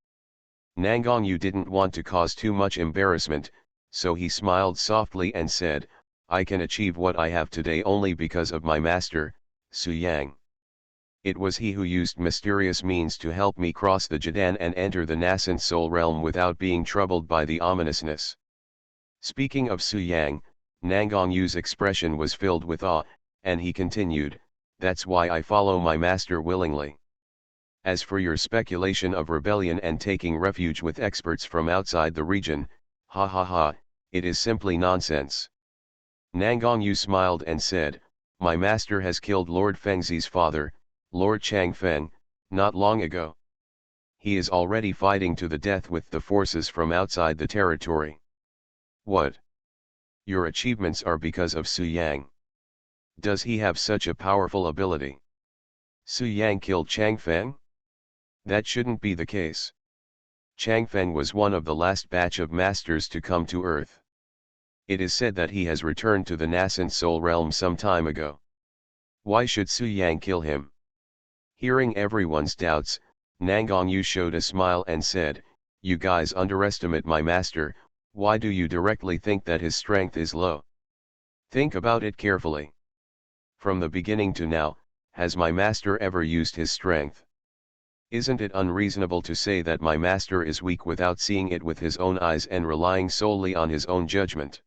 A: Nangang Yu didn't want to cause too much embarrassment, so he smiled softly and said, "I can achieve what I have today only because of my master, Su Yang. It was he who used mysterious means to help me cross the Jidan and enter the nascent soul realm without being troubled by the ominousness." Speaking of Su Yang, Nangang Yu's expression was filled with awe, and he continued, "That's why I follow my master willingly. As for your speculation of rebellion and taking refuge with experts from outside the region, ha ha ha, it is simply nonsense." Nangang Yu smiled and said, "My master has killed Lord Fengzi's father, Lord Chang Feng, not long ago. He is already fighting to the death with the forces from outside the territory." What? Your achievements are because of Su Yang? Does he have such a powerful ability? Su Yang killed Chang Feng? That shouldn't be the case. Chang Feng was one of the last batch of masters to come to Earth. It is said that he has returned to the nascent soul realm some time ago. Why should Su Yang kill him? Hearing everyone's doubts, Nangang Yu showed a smile and said, "You guys underestimate my master. Why do you directly think that his strength is low? Think about it carefully. From the beginning to now, has my master ever used his strength? Isn't it unreasonable to say that my master is weak without seeing it with his own eyes and relying solely on his own judgment?"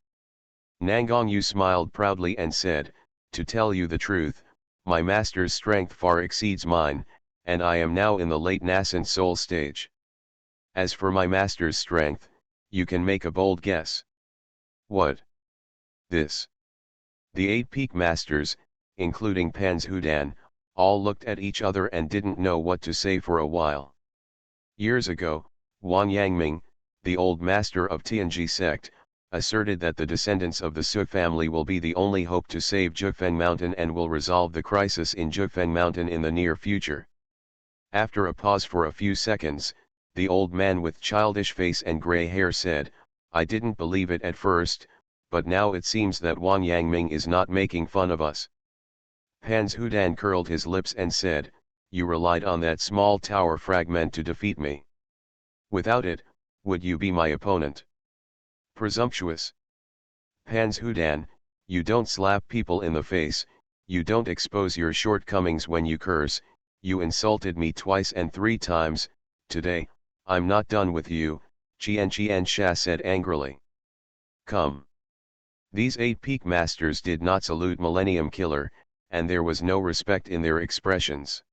A: Nangang Yu smiled proudly and said, "To tell you the truth, my master's strength far exceeds mine, and I am now in the late nascent soul stage. As for my master's strength, you can make a bold guess." What? This? The 8 peak masters, including Pan's Hudan, all looked at each other and didn't know what to say for a while. Years ago, Wang Yangming, the old master of Tianji sect, asserted that the descendants of the Su family will be the only hope to save Jukfeng Mountain and will resolve the crisis in Jukfeng Mountain in the near future. After a pause for a few seconds, the old man with childish face and gray hair said, "I didn't believe it at first, but now it seems that Wang Yangming is not making fun of us. Pan Zhudan curled his lips and said, you relied on that small tower fragment to defeat me. Without it, would you be my opponent? Presumptuous. Pan Zhudan, you don't slap people in the face, you don't expose your shortcomings when you curse, you insulted me twice and 3 times, today, I'm not done with you, Qian Sha said angrily. Come. These 8 peak masters did not salute Millennium Killer, and there was no respect in their expressions.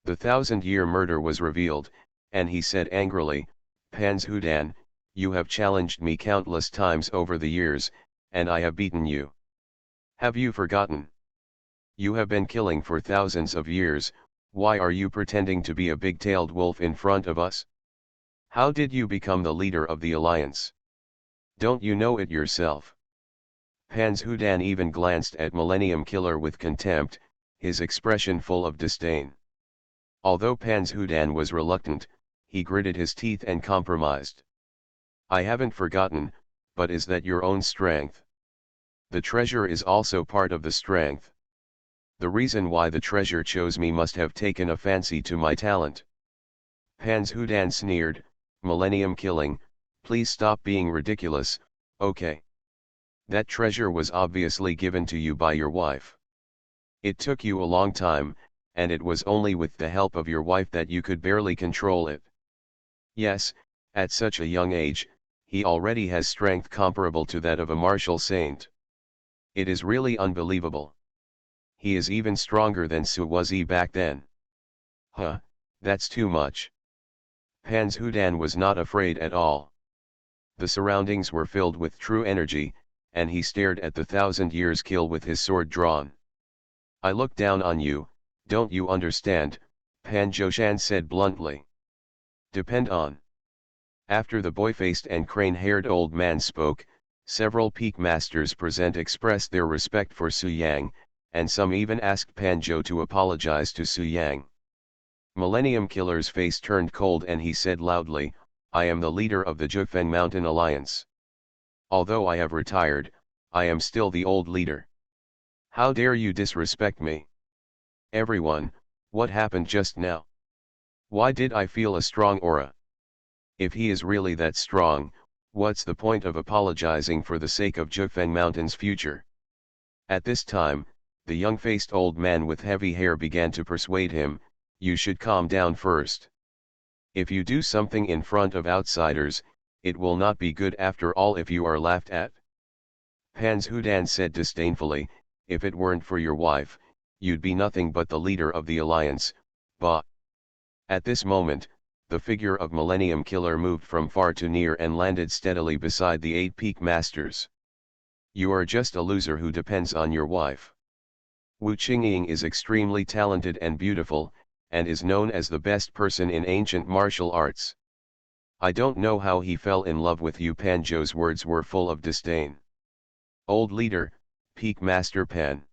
A: The 1,000-year murder was revealed, and he said angrily, Pan Zhudan, you have challenged me countless times over the years, and I have beaten you. Have you forgotten? You have been killing for thousands of years, why are you pretending to be a big-tailed wolf in front of us? How did you become the leader of the alliance? Don't you know it yourself? Pan Zhudan even glanced at Millennium Killer with contempt, his expression full of disdain. Although Pan Zhudan was reluctant, he gritted his teeth and compromised. I haven't forgotten, but is that your own strength? The treasure is also part of the strength. The reason why the treasure chose me must have taken a fancy to my talent. Pan Zhudan sneered, Millennium Killing, please stop being ridiculous, okay. That treasure was obviously given to you by your wife. It took you a long time, and it was only with the help of your wife that you could barely control it. Yes, at such a young age, he already has strength comparable to that of a martial saint. It is really unbelievable. He is even stronger than Su was back then. Huh, that's too much. Pan Zhudan was not afraid at all. The surroundings were filled with true energy, and he stared at the 1,000 years kill with his sword drawn. I look down on you, don't you understand? Pan Zhoushan said bluntly. Depend on. After the boy-faced and crane-haired old man spoke, several peak masters present expressed their respect for Su Yang, and some even asked Pan Zhou to apologize to Su Yang. Millennium Killer's face turned cold and he said loudly, I am the leader of the Zhufeng Mountain Alliance. Although I have retired, I am still the old leader. How dare you disrespect me? Everyone, what happened just now? Why did I feel a strong aura? If he is really that strong, what's the point of apologizing for the sake of Zhufeng Mountain's future? At this time, the young-faced old man with heavy hair began to persuade him, you should calm down first. If you do something in front of outsiders, it will not be good after all if you are laughed at. Pan Zhudan said disdainfully, if it weren't for your wife, you'd be nothing but the leader of the alliance, bah. At this moment, the figure of Millennium Killer moved from far to near and landed steadily beside the 8 peak masters. You are just a loser who depends on your wife. Wu Qingying is extremely talented and beautiful, and is known as the best person in ancient martial arts. I don't know how he fell in love with you. Pan Zhou's words were full of disdain. Old leader, Peak Master Pan.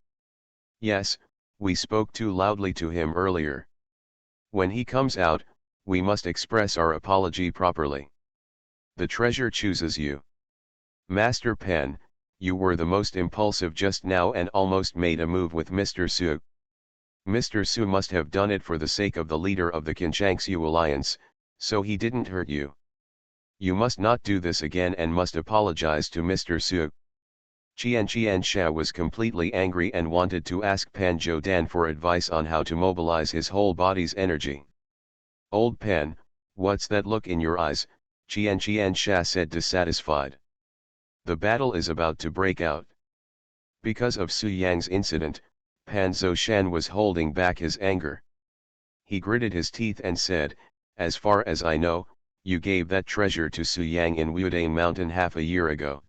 A: Yes, we spoke too loudly to him earlier. When he comes out, we must express our apology properly. The treasure chooses you. Master Pan, you were the most impulsive just now and almost made a move with Mr. Su. Mr. Su must have done it for the sake of the leader of the Qinchangsu Alliance, so he didn't hurt you. You must not do this again and must apologize to Mr. Su. Qian Sha was completely angry and wanted to ask Pan Zhudan for advice on how to mobilize his whole body's energy. Old Pan, what's that look in your eyes? Qian Sha said dissatisfied. The battle is about to break out. Because of Su Yang's incident, Pan Zhoushan was holding back his anger. He gritted his teeth and said, as far as I know, you gave that treasure to Su Yang in Wudang Mountain half a year ago.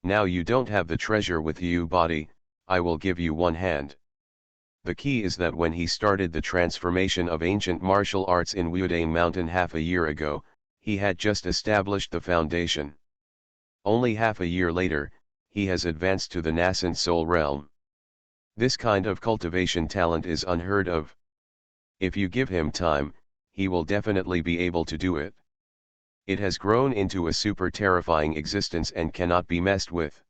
A: Now you don't have the treasure with you body, I will give you one hand. The key is that when he started the transformation of ancient martial arts in Wudang Mountain half a year ago, he had just established the foundation. Only half a year later, he has advanced to the nascent soul realm. This kind of cultivation talent is unheard of. If you give him time, he will definitely be able to do it. It has grown into a super terrifying existence and cannot be messed with.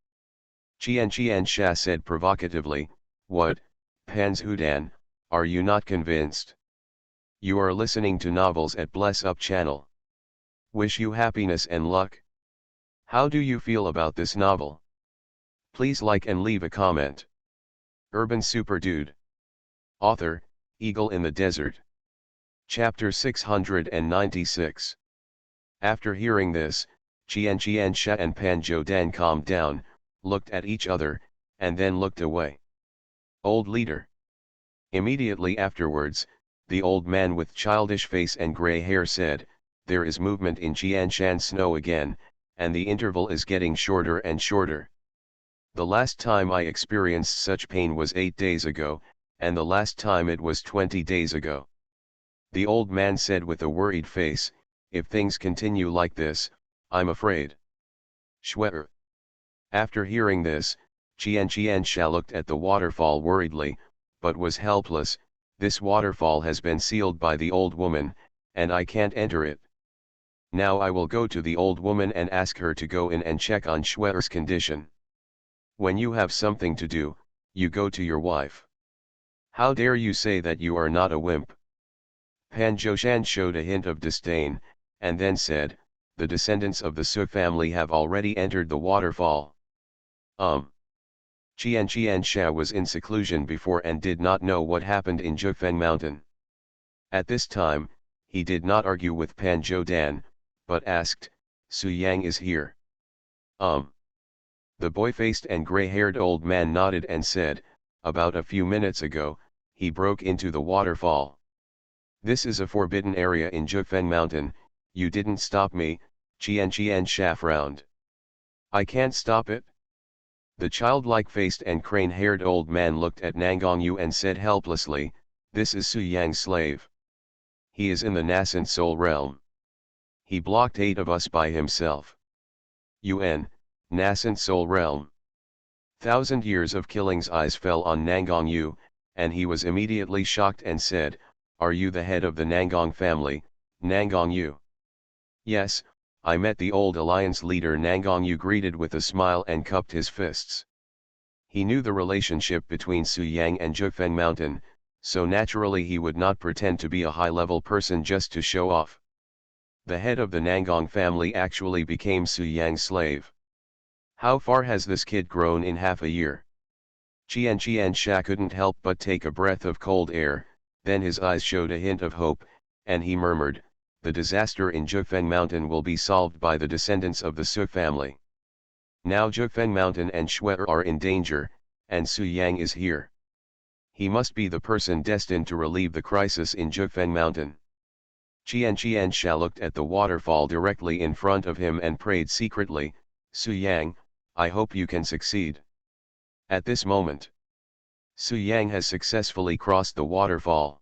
A: Qian Sha said provocatively, "What, Pans Hudan, are you not convinced? You are listening to novels at Bless Up channel. Wish you happiness and luck. How do you feel about this novel? Please like and leave a comment." Urban Super Dude. Author, Eagle in the Desert. Chapter 696. After hearing this, Qian Sha and Pan Jodan calmed down, looked at each other, and then looked away. Old leader. Immediately afterwards, the old man with childish face and grey hair said, "There is movement in Jianshan snow again, and the interval is getting shorter and shorter. The last time I experienced such pain was 8 days ago, and the last time it was 20 days ago." The old man said with a worried face, "If things continue like this, I'm afraid." Shwe'er. After hearing this, Qian Sha looked at the waterfall worriedly, but was helpless. "This waterfall has been sealed by the old woman, and I can't enter it. Now I will go to the old woman and ask her to go in and check on Shwe'er's condition." When you have something to do, you go to your wife. How dare you say that you are not a wimp? Pan Zhoushan showed a hint of disdain, and then said, "The descendants of the Su family have already entered the waterfall." Qian Sha was in seclusion before and did not know what happened in Zhufen Mountain. At this time, he did not argue with Pan Jodan, but asked, "Su Yang is here?" The boy-faced and grey-haired old man nodded and said, "About a few minutes ago, he broke into the waterfall. This is a forbidden area in Zhufen Mountain. You didn't stop me." Qian Sha frowned. "I can't stop it?" The childlike-faced and crane-haired old man looked at Nangongyu and said helplessly, "This is Su Yang's slave. He is in the nascent soul realm. He blocked 8 of us by himself." Nascent soul realm. 1,000 years of killing's eyes fell on Nangongyu, and he was immediately shocked and said, "Are you the head of the Nangong family, Nangongyu?" "Yes, I met the old alliance leader." Nangongyu greeted with a smile and cupped his fists. He knew the relationship between Su Yang and Zhufen Mountain, so naturally he would not pretend to be a high-level person just to show off. The head of the Nangong family actually became Su Yang's slave. How far has this kid grown in half a year? Qian Sha couldn't help but take a breath of cold air, then his eyes showed a hint of hope, and he murmured, "The disaster in Zhufen Mountain will be solved by the descendants of the Su family. Now Zhufen Mountain and Shwe'er are in danger, and Su Yang is here. He must be the person destined to relieve the crisis in Zhufen Mountain." Qian Sha looked at the waterfall directly in front of him and prayed secretly, "Su Yang, I hope you can succeed." At this moment, Su Yang has successfully crossed the waterfall.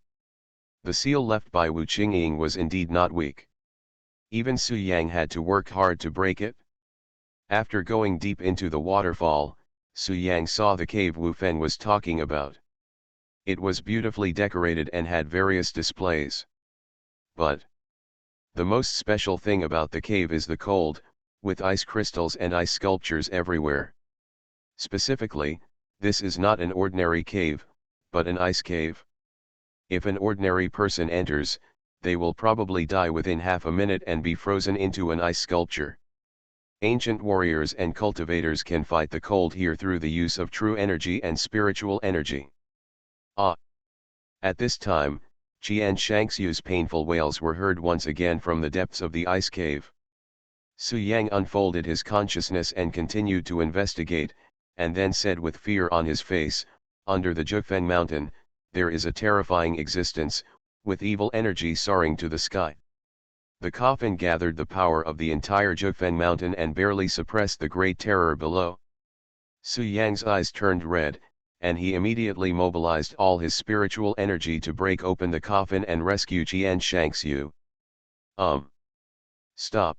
A: The seal left by Wu Qingying was indeed not weak. Even Su Yang had to work hard to break it. After going deep into the waterfall, Su Yang saw the cave Wu Fen was talking about. It was beautifully decorated and had various displays. But the most special thing about the cave is the cold, with ice crystals and ice sculptures everywhere. Specifically, this is not an ordinary cave, but an ice cave. If an ordinary person enters, they will probably die within half a minute and be frozen into an ice sculpture. Ancient warriors and cultivators can fight the cold here through the use of true energy and spiritual energy. At this time, Qian Shangxiu's painful wails were heard once again from the depths of the ice cave. Su Yang unfolded his consciousness and continued to investigate, and then said with fear on his face, "Under the Zhufen Mountain, there is a terrifying existence, with evil energy soaring to the sky." The coffin gathered the power of the entire Zhufen Mountain and barely suppressed the great terror below. Su Yang's eyes turned red, and he immediately mobilized all his spiritual energy to break open the coffin and rescue Qian Shangxiu. Stop.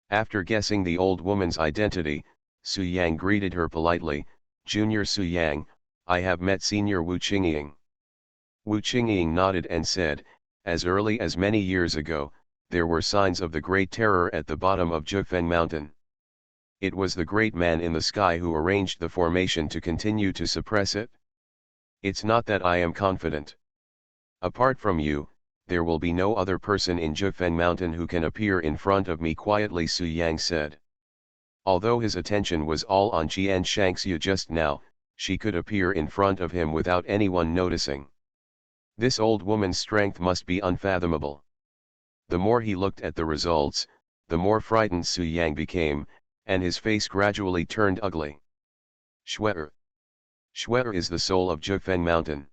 A: After guessing the old woman's identity, Su Yang greeted her politely, "Junior Su Yang, I have met Senior Wu Qingying." Wu Qingying nodded and said, "As early as many years ago, there were signs of the Great Terror at the bottom of Zhufen Mountain. It was the great man in the sky who arranged the formation to continue to suppress it. It's not that I am confident. Apart from you, there will be no other person in Jufeng Mountain who can appear in front of me quietly, Su Yang said. Although his attention was all on Qian Shangxue just now, she could appear in front of him without anyone noticing. This old woman's strength must be unfathomable. The more he looked at the results, the more frightened Su Yang became, and his face gradually turned ugly. Shwe'er. Shwe'er is the soul of Jufeng Mountain.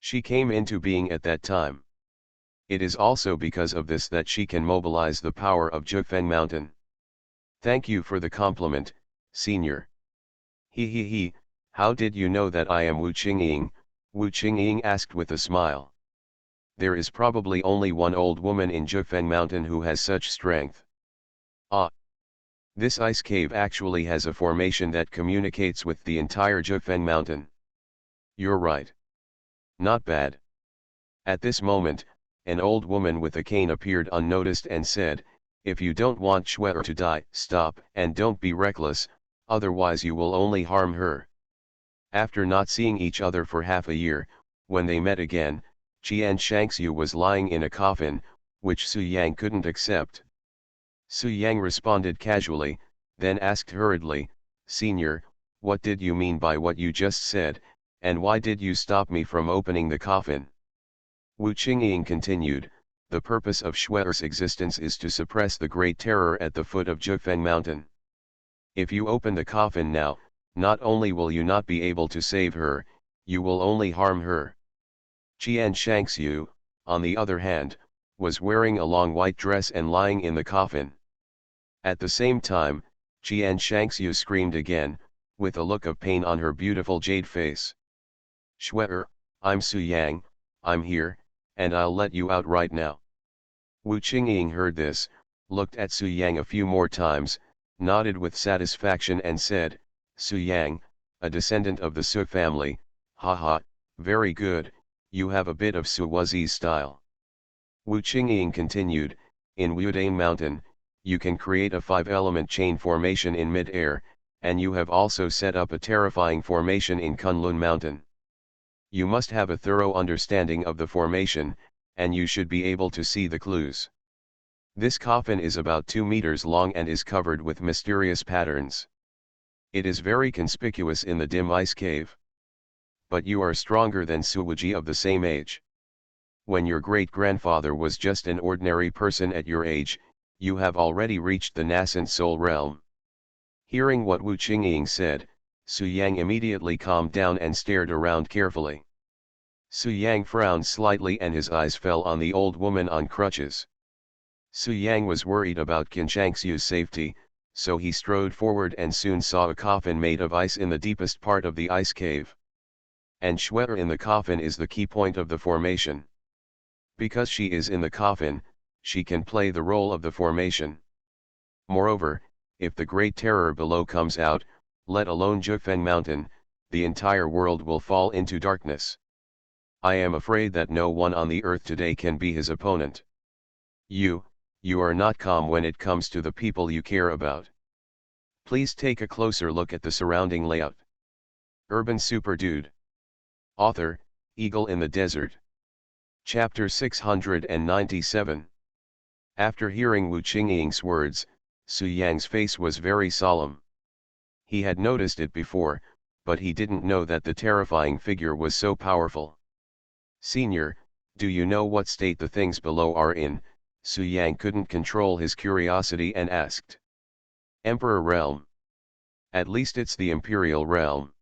A: She came into being at that time. It is also because of this that she can mobilize the power of Jufeng Mountain. Thank you for the compliment, senior. He, how did you know that I am Wu Qingying? Wu Qingying asked with a smile. There is probably only one old woman in Jufeng Mountain who has such strength. Ah. This ice cave actually has a formation that communicates with the entire Jufeng Mountain. You're right. Not bad. At this moment, an old woman with a cane appeared unnoticed and said, if you don't want Shwe'er to die, stop and don't be reckless, otherwise you will only harm her. After not seeing each other for half a year, when they met again, Qian Shangxue was lying in a coffin, which Su Yang couldn't accept. Su Yang responded casually, then asked hurriedly, Senior, what did you mean by what you just said, and why did you stop me from opening the coffin? Wu Qingying continued, the purpose of Shwe'er's existence is to suppress the Great Terror at the foot of Jufeng Mountain. If you open the coffin now, not only will you not be able to save her, you will only harm her. Qian Shangxue, on the other hand, was wearing a long white dress and lying in the coffin. At the same time, Qian Shangxue screamed again, with a look of pain on her beautiful jade face. Shwe'er, I'm Su Yang, I'm here, and I'll let you out right now. Wu Qingying heard this, looked at Su Yang a few more times, nodded with satisfaction and said, Su Yang, a descendant of the Su family, haha, very good, you have a bit of Su Wuzi's style. Wu Qingying continued, in Wudane Mountain, you can create a 5-element chain formation in mid-air, and you have also set up a terrifying formation in Kunlun Mountain. You must have a thorough understanding of the formation, and you should be able to see the clues. This coffin is about 2 meters long and is covered with mysterious patterns. It is very conspicuous in the dim ice cave. But you are stronger than Su Wuji of the same age. When your great-grandfather was just an ordinary person at your age, you have already reached the nascent soul realm. Hearing what Wu Qingying said, Su Yang immediately calmed down and stared around carefully. Su Yang frowned slightly and his eyes fell on the old woman on crutches. Su Yang was worried about Qian Shangxue's safety, so he strode forward and soon saw a coffin made of ice in the deepest part of the ice cave. And Shwe'er in the coffin is the key point of the formation. Because she is in the coffin, she can play the role of the formation. Moreover, if the Great Terror below comes out, let alone Jufeng Mountain, the entire world will fall into darkness. I am afraid that no one on the earth today can be his opponent. You are not calm when it comes to the people you care about. Please take a closer look at the surrounding layout. Urban Super Dude. Author, Eagle in the Desert. Chapter 697. After hearing Wu Qingying's words, Su Yang's face was very solemn. He had noticed it before, but he didn't know that the terrifying figure was so powerful. Senior, do you know what state the things below are in? Su Yang couldn't control his curiosity and asked. Emperor Realm. At least it's the Imperial Realm.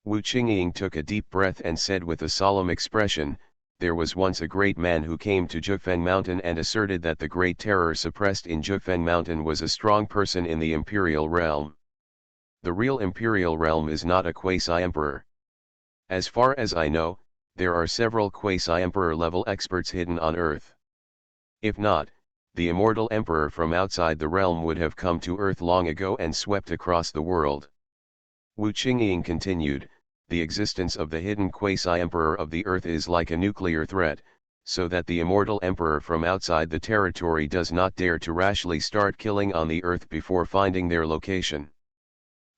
A: Wu Qingying took a deep breath and said with a solemn expression, there was once a great man who came to Jufeng Mountain and asserted that the Great Terror suppressed in Jufeng Mountain was a strong person in the Imperial Realm. The real Imperial Realm is not a quasi-emperor. As far as I know, there are several quasi-emperor level experts hidden on Earth. If not, the immortal emperor from outside the realm would have come to Earth long ago and swept across the world. Wu Qingying continued, the existence of the hidden quasi-emperor of the Earth is like a nuclear threat, so that the immortal emperor from outside the territory does not dare to rashly start killing on the earth before finding their location.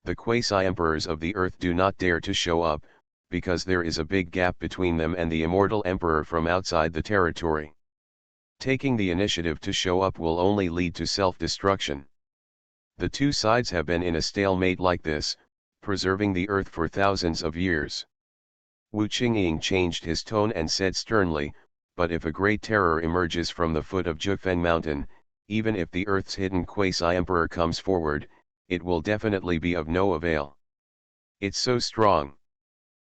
A: The quasi-emperors of the earth do not dare to show up, because there is a big gap between them and the immortal emperor from outside the territory. Taking the initiative to show up will only lead to self-destruction. The two sides have been in a stalemate like this, preserving the earth for thousands of years. Wu Qingying changed his tone and said sternly, "But if a great terror emerges from the foot of Jufeng Mountain, even if the earth's hidden quasi-emperor comes forward, it will definitely be of no avail. It's so strong."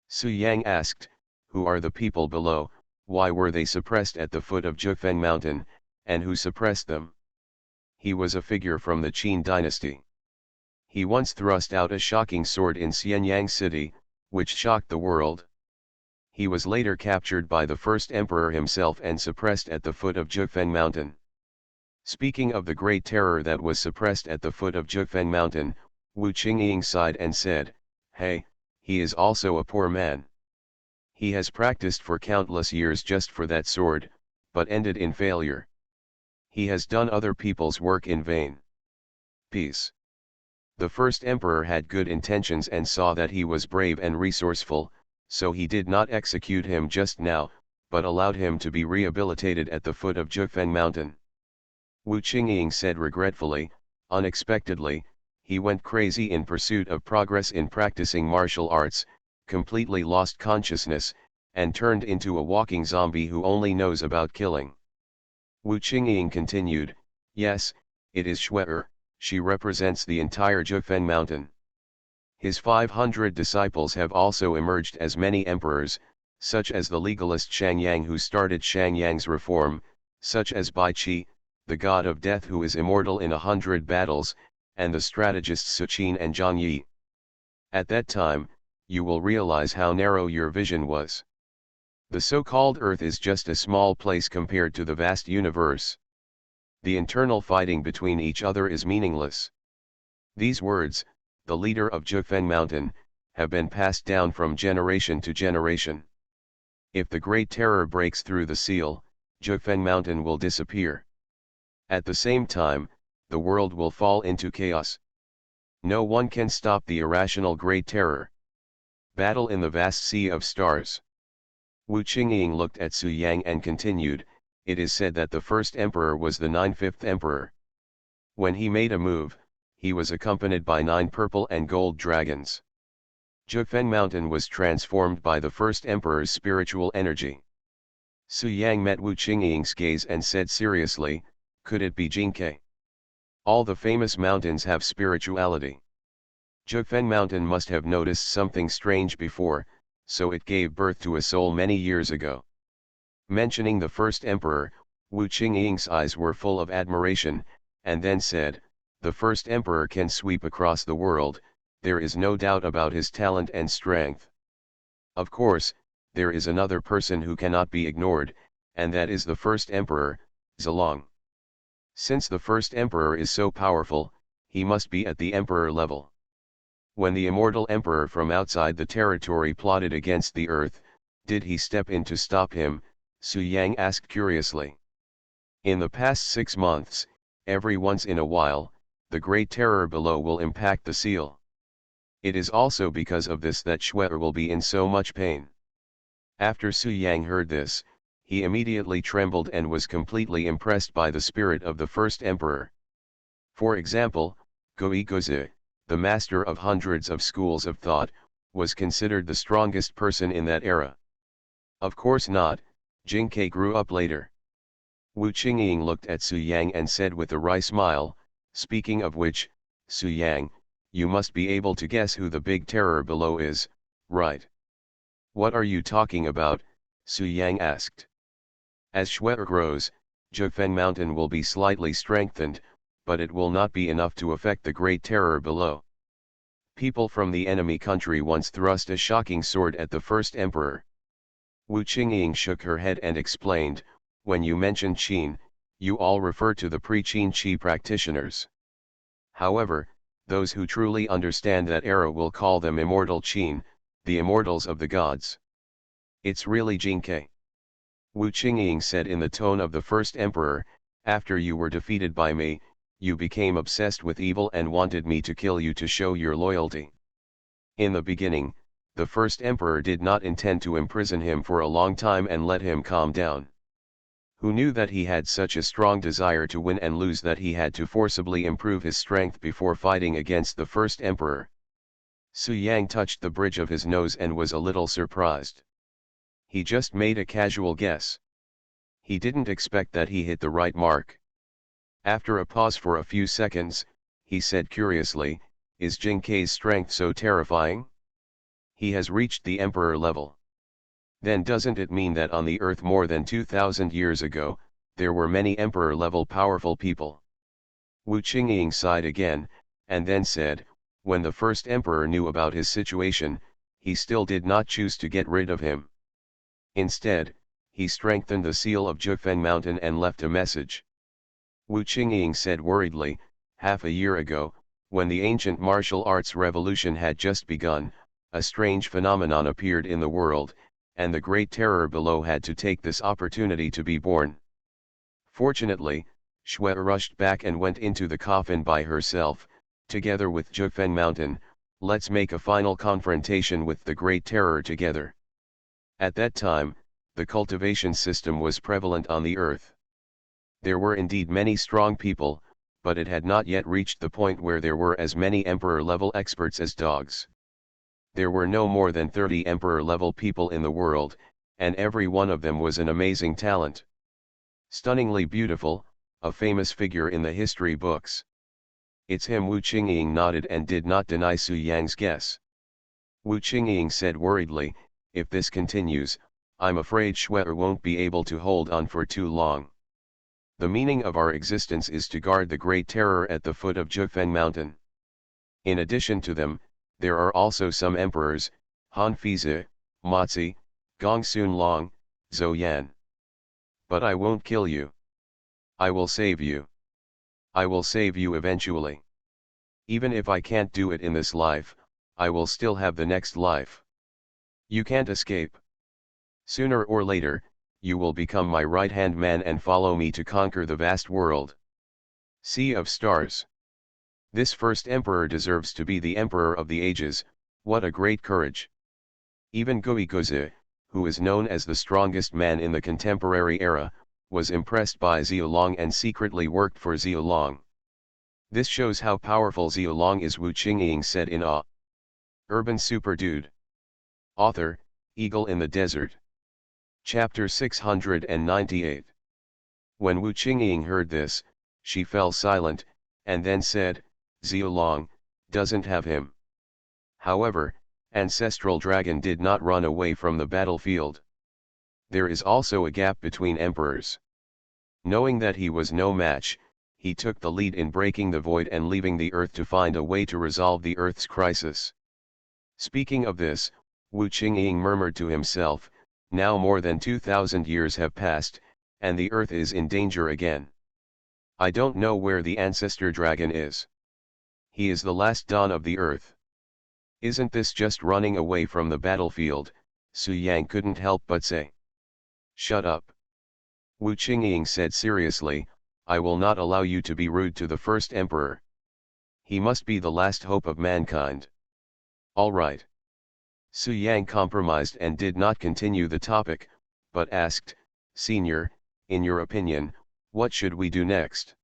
A: Su Yang asked, "Who are the people below, why were they suppressed at the foot of Jufeng Mountain, and who suppressed them?" He was a figure from the Qin dynasty. He once thrust out a shocking sword in Xianyang city, which shocked the world. He was later captured by the first emperor himself and suppressed at the foot of Jufeng Mountain. Speaking of the great terror that was suppressed at the foot of Jufeng Mountain, Wu Qingying sighed and said, "Hey, he is also a poor man. He has practiced for countless years just for that sword, but ended in failure. He has done other people's work in vain." Peace. The first emperor had good intentions and saw that he was brave and resourceful, so he did not execute him just now, but allowed him to be rehabilitated at the foot of Jufeng Mountain. Wu Qingying said regretfully, "Unexpectedly, he went crazy in pursuit of progress in practicing martial arts, completely lost consciousness, and turned into a walking zombie who only knows about killing." Wu Qingying continued, "Yes, it is Xue. She represents the entire Jufeng Mountain. His 500 disciples have also emerged as many emperors, such as the legalist Shangyang who started Shangyang's reform, such as Bai Qi, the god of death who is immortal in 100 battles, and the strategists Suqin and Zhang Yi. At that time, you will realize how narrow your vision was. The so-called Earth is just a small place compared to the vast universe. The internal fighting between each other is meaningless." These words, the leader of Jufeng Mountain, have been passed down from generation to generation. If the Great Terror breaks through the seal, Jufeng Mountain will disappear. At the same time, the world will fall into chaos. No one can stop the irrational Great Terror. Battle in the vast sea of stars. Wu Qingying looked at Su Yang and continued, "It is said that the first emperor was the 95th emperor. When he made a move, he was accompanied by 9 purple and gold dragons. Jufeng Mountain was transformed by the first emperor's spiritual energy." Su Yang met Wu Qingying's gaze and said seriously, "Could it be Jingke? All the famous mountains have spirituality. Jufeng Mountain must have noticed something strange before, so it gave birth to a soul many years ago." Mentioning the first emperor, Wu Qingying's eyes were full of admiration, and then said, "The first emperor can sweep across the world, there is no doubt about his talent and strength. Of course, there is another person who cannot be ignored, and that is the first emperor, Zilong. Since the first emperor is so powerful, he must be at the emperor level. When the immortal emperor from outside the territory plotted against the earth, did he step in to stop him?" Su Yang asked curiously. "In the past 6 months, every once in a while, the Great Terror below will impact the seal. It is also because of this that Xue will be in so much pain." After Su Yang heard this, he immediately trembled and was completely impressed by the spirit of the first emperor. For example, Gui Guzi, the master of hundreds of schools of thought, was considered the strongest person in that era. Of course not, Jingke grew up later. Wu Qingying looked at Su Yang and said with a wry smile, "Speaking of which, Su Yang, you must be able to guess who the big terror below is, right?" "What are you talking about?" Su Yang asked. "As Xue grows, Jufeng Mountain will be slightly strengthened, but it will not be enough to affect the Great Terror below. People from the enemy country once thrust a shocking sword at the first emperor." Wu Qingying shook her head and explained, "When you mention Qin, you all refer to the pre-Qin Qi practitioners. However, those who truly understand that era will call them immortal Qin, the immortals of the gods. It's really Jingke." Wu Qingying said in the tone of the first emperor, after you were defeated by me, you became obsessed with evil and wanted me to kill you to show your loyalty. In the beginning, the first emperor did not intend to imprison him for a long time and let him calm down. Who knew that he had such a strong desire to win and lose that he had to forcibly improve his strength before fighting against the first emperor. Su Yang touched the bridge of his nose and was a little surprised. He just made a casual guess. He didn't expect that he hit the right mark. After a pause for a few seconds, he said curiously, "Is Jing Kei's strength so terrifying? He has reached the emperor level. Then doesn't it mean that on the earth more than 2,000 years ago, there were many emperor-level powerful people?" Wu Qingying sighed again, and then said, when the first emperor knew about his situation, he still did not choose to get rid of him. Instead, he strengthened the seal of Jufeng Mountain and left a message. Wu Qingying said worriedly, half a year ago, when the ancient martial arts revolution had just begun, a strange phenomenon appeared in the world, and the Great Terror below had to take this opportunity to be born. Fortunately, Shui rushed back and went into the coffin by herself, together with Jufeng Mountain. Let's make a final confrontation with the Great Terror together. At that time, the cultivation system was prevalent on the earth. There were indeed many strong people, but it had not yet reached the point where there were as many emperor-level experts as dogs. There were no more than 30 emperor-level people in the world, and every one of them was an amazing talent. Stunningly beautiful, a famous figure in the history books. "It's him." Wu Qingying nodded and did not deny Su Yang's guess. Wu Qingying said worriedly, "If this continues, I'm afraid Shui won't be able to hold on for too long. The meaning of our existence is to guard the Great Terror at the foot of Jufeng Mountain. In addition to them, there are also some emperors, Han Fizi, Mozi, Gongsun Long, Zhou Yan. But I won't kill you. I will save you. I will save you eventually. Even if I can't do it in this life, I will still have the next life. You can't escape. Sooner or later, you will become my right-hand man and follow me to conquer the vast world. Sea of Stars. This first emperor deserves to be the emperor of the ages. What a great courage." Even Gui Guzi, who is known as the strongest man in the contemporary era, was impressed by Xiaolong and secretly worked for Xiaolong. This shows how powerful Xiaolong is, Wu Qingying said in awe. Urban Super Dude. Author, Eagle in the Desert. Chapter 698. When Wu Qingying heard this, she fell silent, and then said, "Xiaolong doesn't have him." However, Ancestral Dragon did not run away from the battlefield. There is also a gap between emperors. Knowing that he was no match, he took the lead in breaking the void and leaving the earth to find a way to resolve the earth's crisis. Speaking of this, Wu Qingying murmured to himself, now more than 2,000 years have passed, and the earth is in danger again. I don't know where the ancestor dragon is. He is the last dawn of the earth. Isn't this just running away from the battlefield? Su Yang couldn't help but say. Shut up. Wu Qingying said seriously, I will not allow you to be rude to the first emperor. He must be the last hope of mankind. All right. Su Yang compromised and did not continue the topic, but asked, Senior, in your opinion, what should we do next?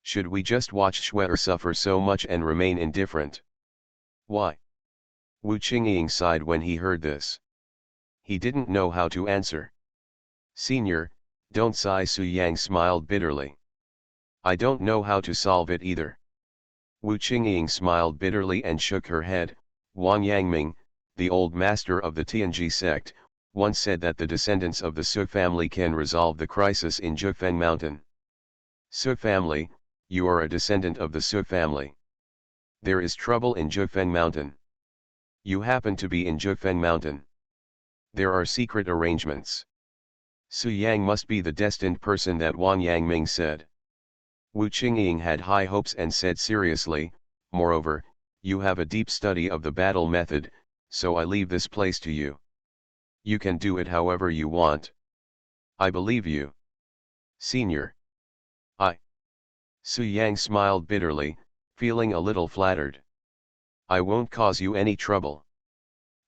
A: Should we just watch Shui suffer so much and remain indifferent? Why? Wu Qingying sighed when he heard this. He didn't know how to answer. Senior, don't sigh. Su Yang smiled bitterly. I don't know how to solve it either. Wu Qingying smiled bitterly and shook her head. Wang Yangming, the old master of the Tianji sect, once said that the descendants of the Su family can resolve the crisis in Jufeng Mountain. Su family, you are a descendant of the Su family. There is trouble in Jufeng Mountain. You happen to be in Jufeng Mountain. There are secret arrangements. Su Yang must be the destined person that Wang Yangming said. Wu Qingying had high hopes and said seriously, moreover, you have a deep study of the battle method, so I leave this place to you. You can do it however you want. I believe you. Senior. I. Su Yang smiled bitterly, feeling a little flattered. I won't cause you any trouble.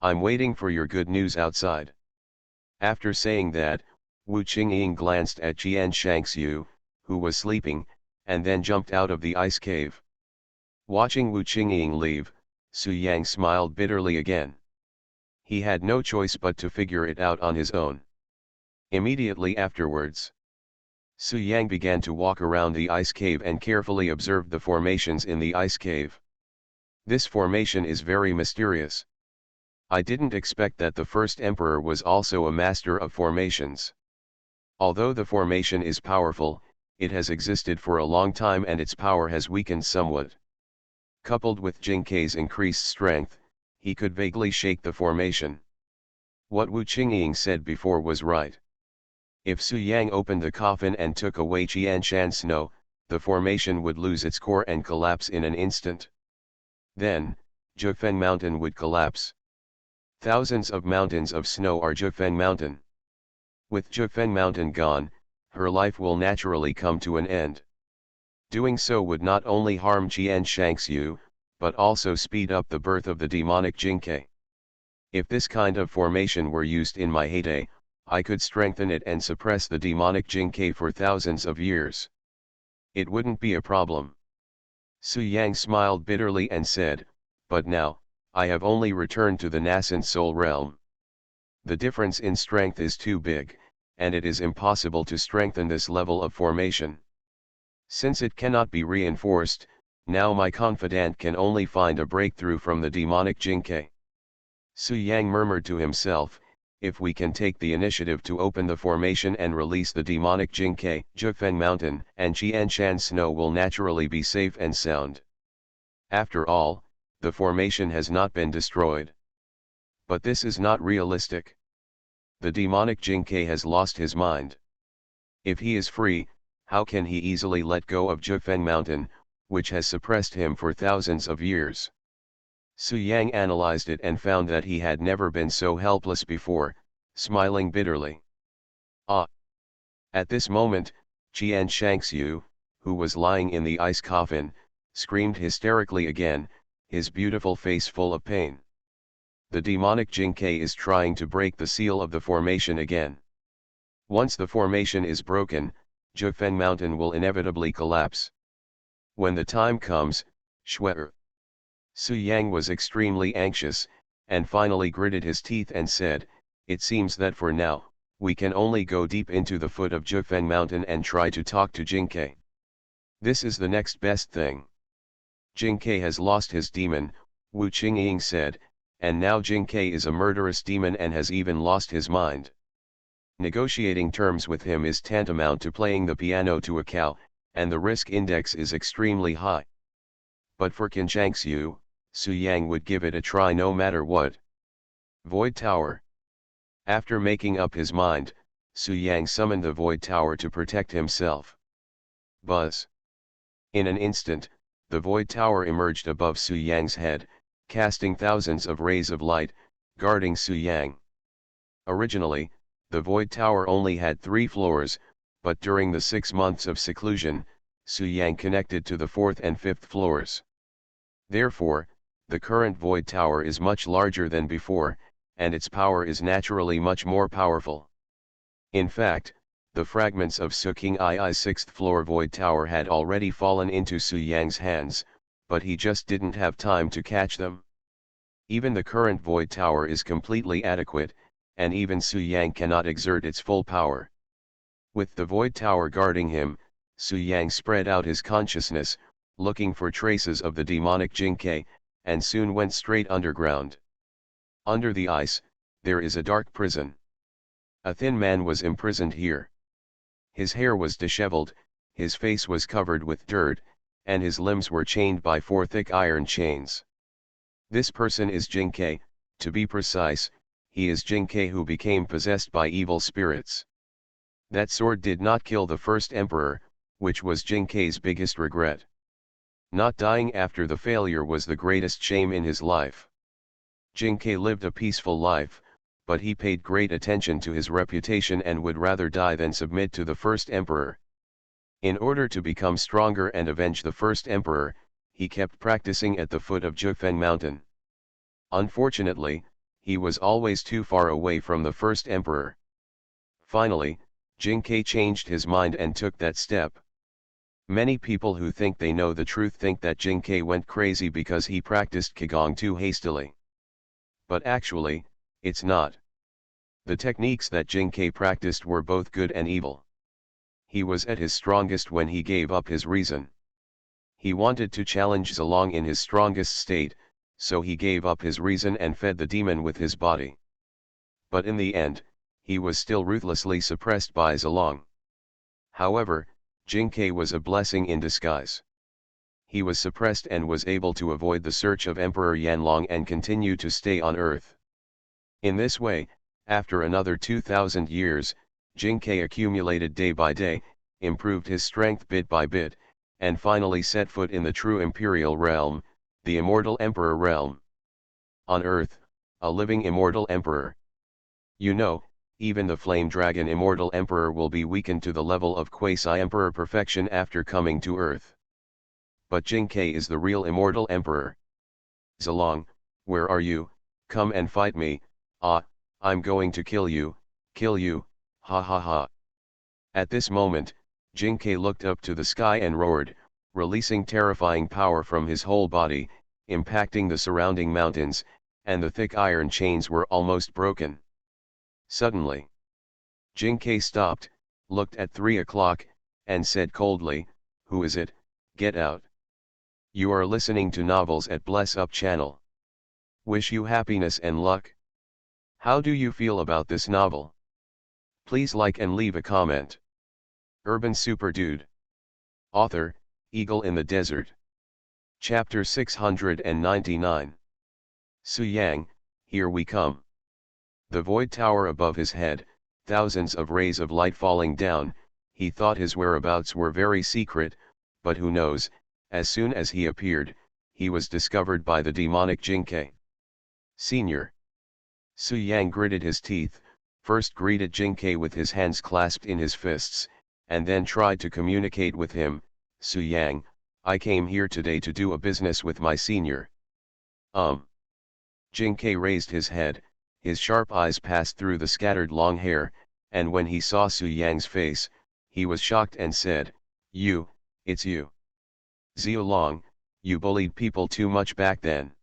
A: I'm waiting for your good news outside. After saying that, Wu Qingying glanced at Qian Shangxiu, who was sleeping, and then jumped out of the ice cave. Watching Wu Qingying leave, Su Yang smiled bitterly again. He had no choice but to figure it out on his own. Immediately afterwards, Su Yang began to walk around the ice cave and carefully observed the formations in the ice cave. This formation is very mysterious. I didn't expect that the first emperor was also a master of formations. Although the formation is powerful, it has existed for a long time and its power has weakened somewhat. Coupled with Jing Kei's increased strength, he could vaguely shake the formation. What Wu Qingying said before was right. If Su Yang opened the coffin and took away Qian Shan's snow, the formation would lose its core and collapse in an instant. Then, Zhifeng Mountain would collapse. Thousands of mountains of snow are Zhifeng Mountain. With Zhifeng Mountain gone, her life will naturally come to an end. Doing so would not only harm Qian Shangxiu, but also speed up the birth of the demonic Jingke. If this kind of formation were used in my heyday, I could strengthen it and suppress the demonic Jingke for thousands of years. It wouldn't be a problem. Su Yang smiled bitterly and said, but now, I have only returned to the nascent soul realm. The difference in strength is too big, and it is impossible to strengthen this level of formation. Since it cannot be reinforced, now my confidant can only find a breakthrough from the demonic Jingke. Su Yang murmured to himself, if we can take the initiative to open the formation and release the demonic Jingke, Zhifeng Mountain and Qian Shan snow will naturally be safe and sound. After all, the formation has not been destroyed. But this is not realistic. The demonic Jingke has lost his mind. If he is free, how can he easily let go of Zhifeng Mountain, which has suppressed him for thousands of years? Su Yang analyzed it and found that he had never been so helpless before, smiling bitterly. Ah! At this moment, Qian Shangxiu, who was lying in the ice coffin, screamed hysterically again, his beautiful face full of pain. The demonic Jingke is trying to break the seal of the formation again. Once the formation is broken, Zhifeng Mountain will inevitably collapse. When the time comes, Shuer. Su Yang was extremely anxious, and finally gritted his teeth and said, it seems that for now, we can only go deep into the foot of Zhifeng Mountain and try to talk to Jingke. This is the next best thing. Jingke has lost his demon, Wu Qingying said, and now Jingke is a murderous demon and has even lost his mind. Negotiating terms with him is tantamount to playing the piano to a cow, and the risk index is extremely high. But for Qin Shangxiu, Su Yang would give it a try no matter what. Void Tower. After making up his mind, Su Yang summoned the Void Tower to protect himself. Buzz. In an instant, the Void Tower emerged above Su Yang's head, casting thousands of rays of light, guarding Su Yang. Originally, the Void Tower only had 3 floors, but during the 6 months of seclusion, Su Yang connected to the 4th and 5th floors. Therefore, the current Void Tower is much larger than before, and its power is naturally much more powerful. In fact, the fragments of Su Qing's 6th floor Void Tower had already fallen into Su Yang's hands, but he just didn't have time to catch them. Even the current Void Tower is completely adequate, and even Su Yang cannot exert its full power. With the Void Tower guarding him, Su Yang spread out his consciousness, looking for traces of the demonic Jingke, and soon went straight underground. Under the ice, there is a dark prison. A thin man was imprisoned here. His hair was disheveled, his face was covered with dirt, and his limbs were chained by 4 thick iron chains. This person is Jingke, to be precise, he is Jingke who became possessed by evil spirits. That sword did not kill the first emperor, which was Jingke's biggest regret. Not dying after the failure was the greatest shame in his life. Jingke lived a peaceful life, but he paid great attention to his reputation and would rather die than submit to the first emperor. In order to become stronger and avenge the first emperor, he kept practicing at the foot of Jufeng mountain. Unfortunately, he was always too far away from the first emperor. Finally, Jing-Kai changed his mind and took that step. Many people who think they know the truth think that Jing-Kai went crazy because he practiced Qigong too hastily. But actually, it's not. The techniques that Jing-Kai practiced were both good and evil. He was at his strongest when he gave up his reason. He wanted to challenge Zilong in his strongest state, so he gave up his reason and fed the demon with his body. But in the end, he was still ruthlessly suppressed by Zilong. However, Jing-Kai was a blessing in disguise. He was suppressed and was able to avoid the search of Emperor Yanlong and continue to stay on Earth. In this way, after another 2,000 years, Jing-Kai accumulated day by day, improved his strength bit by bit, and finally set foot in the true imperial realm, the immortal emperor realm. On Earth, a living immortal emperor. You know, even the flame dragon immortal emperor will be weakened to the level of quasi-emperor perfection after coming to Earth. But Jing-Kai is the real immortal emperor. Zilong, where are you? Come and fight me. I'm going to kill you, ha ha ha. At this moment, Jing-Kai looked up to the sky and roared, releasing terrifying power from his whole body, impacting the surrounding mountains, and the thick iron chains were almost broken. Suddenly, Jing-Kai stopped, looked at 3 o'clock, and said coldly, "Who is it? Get out." You are listening to Novels at Bless Up channel. Wish you happiness and luck. How do you feel about this novel? Please like and leave a comment. Urban Super Dude. Author, Eagle in the Desert. Chapter 699. Su Yang, here we come. The void tower above his head, thousands of rays of light falling down, he thought his whereabouts were very secret, but who knows, as soon as he appeared, he was discovered by the demonic Jing-Kai. Senior. Su Yang gritted his teeth, first greeted Jing-Kai with his hands clasped in his fists, and then tried to communicate with him. Su Yang, I came here today to do a business with my senior. Jing-Kai raised his head, his sharp eyes passed through the scattered long hair, and when he saw Su Yang's face, he was shocked and said, it's you. Zilong, you bullied people too much back then.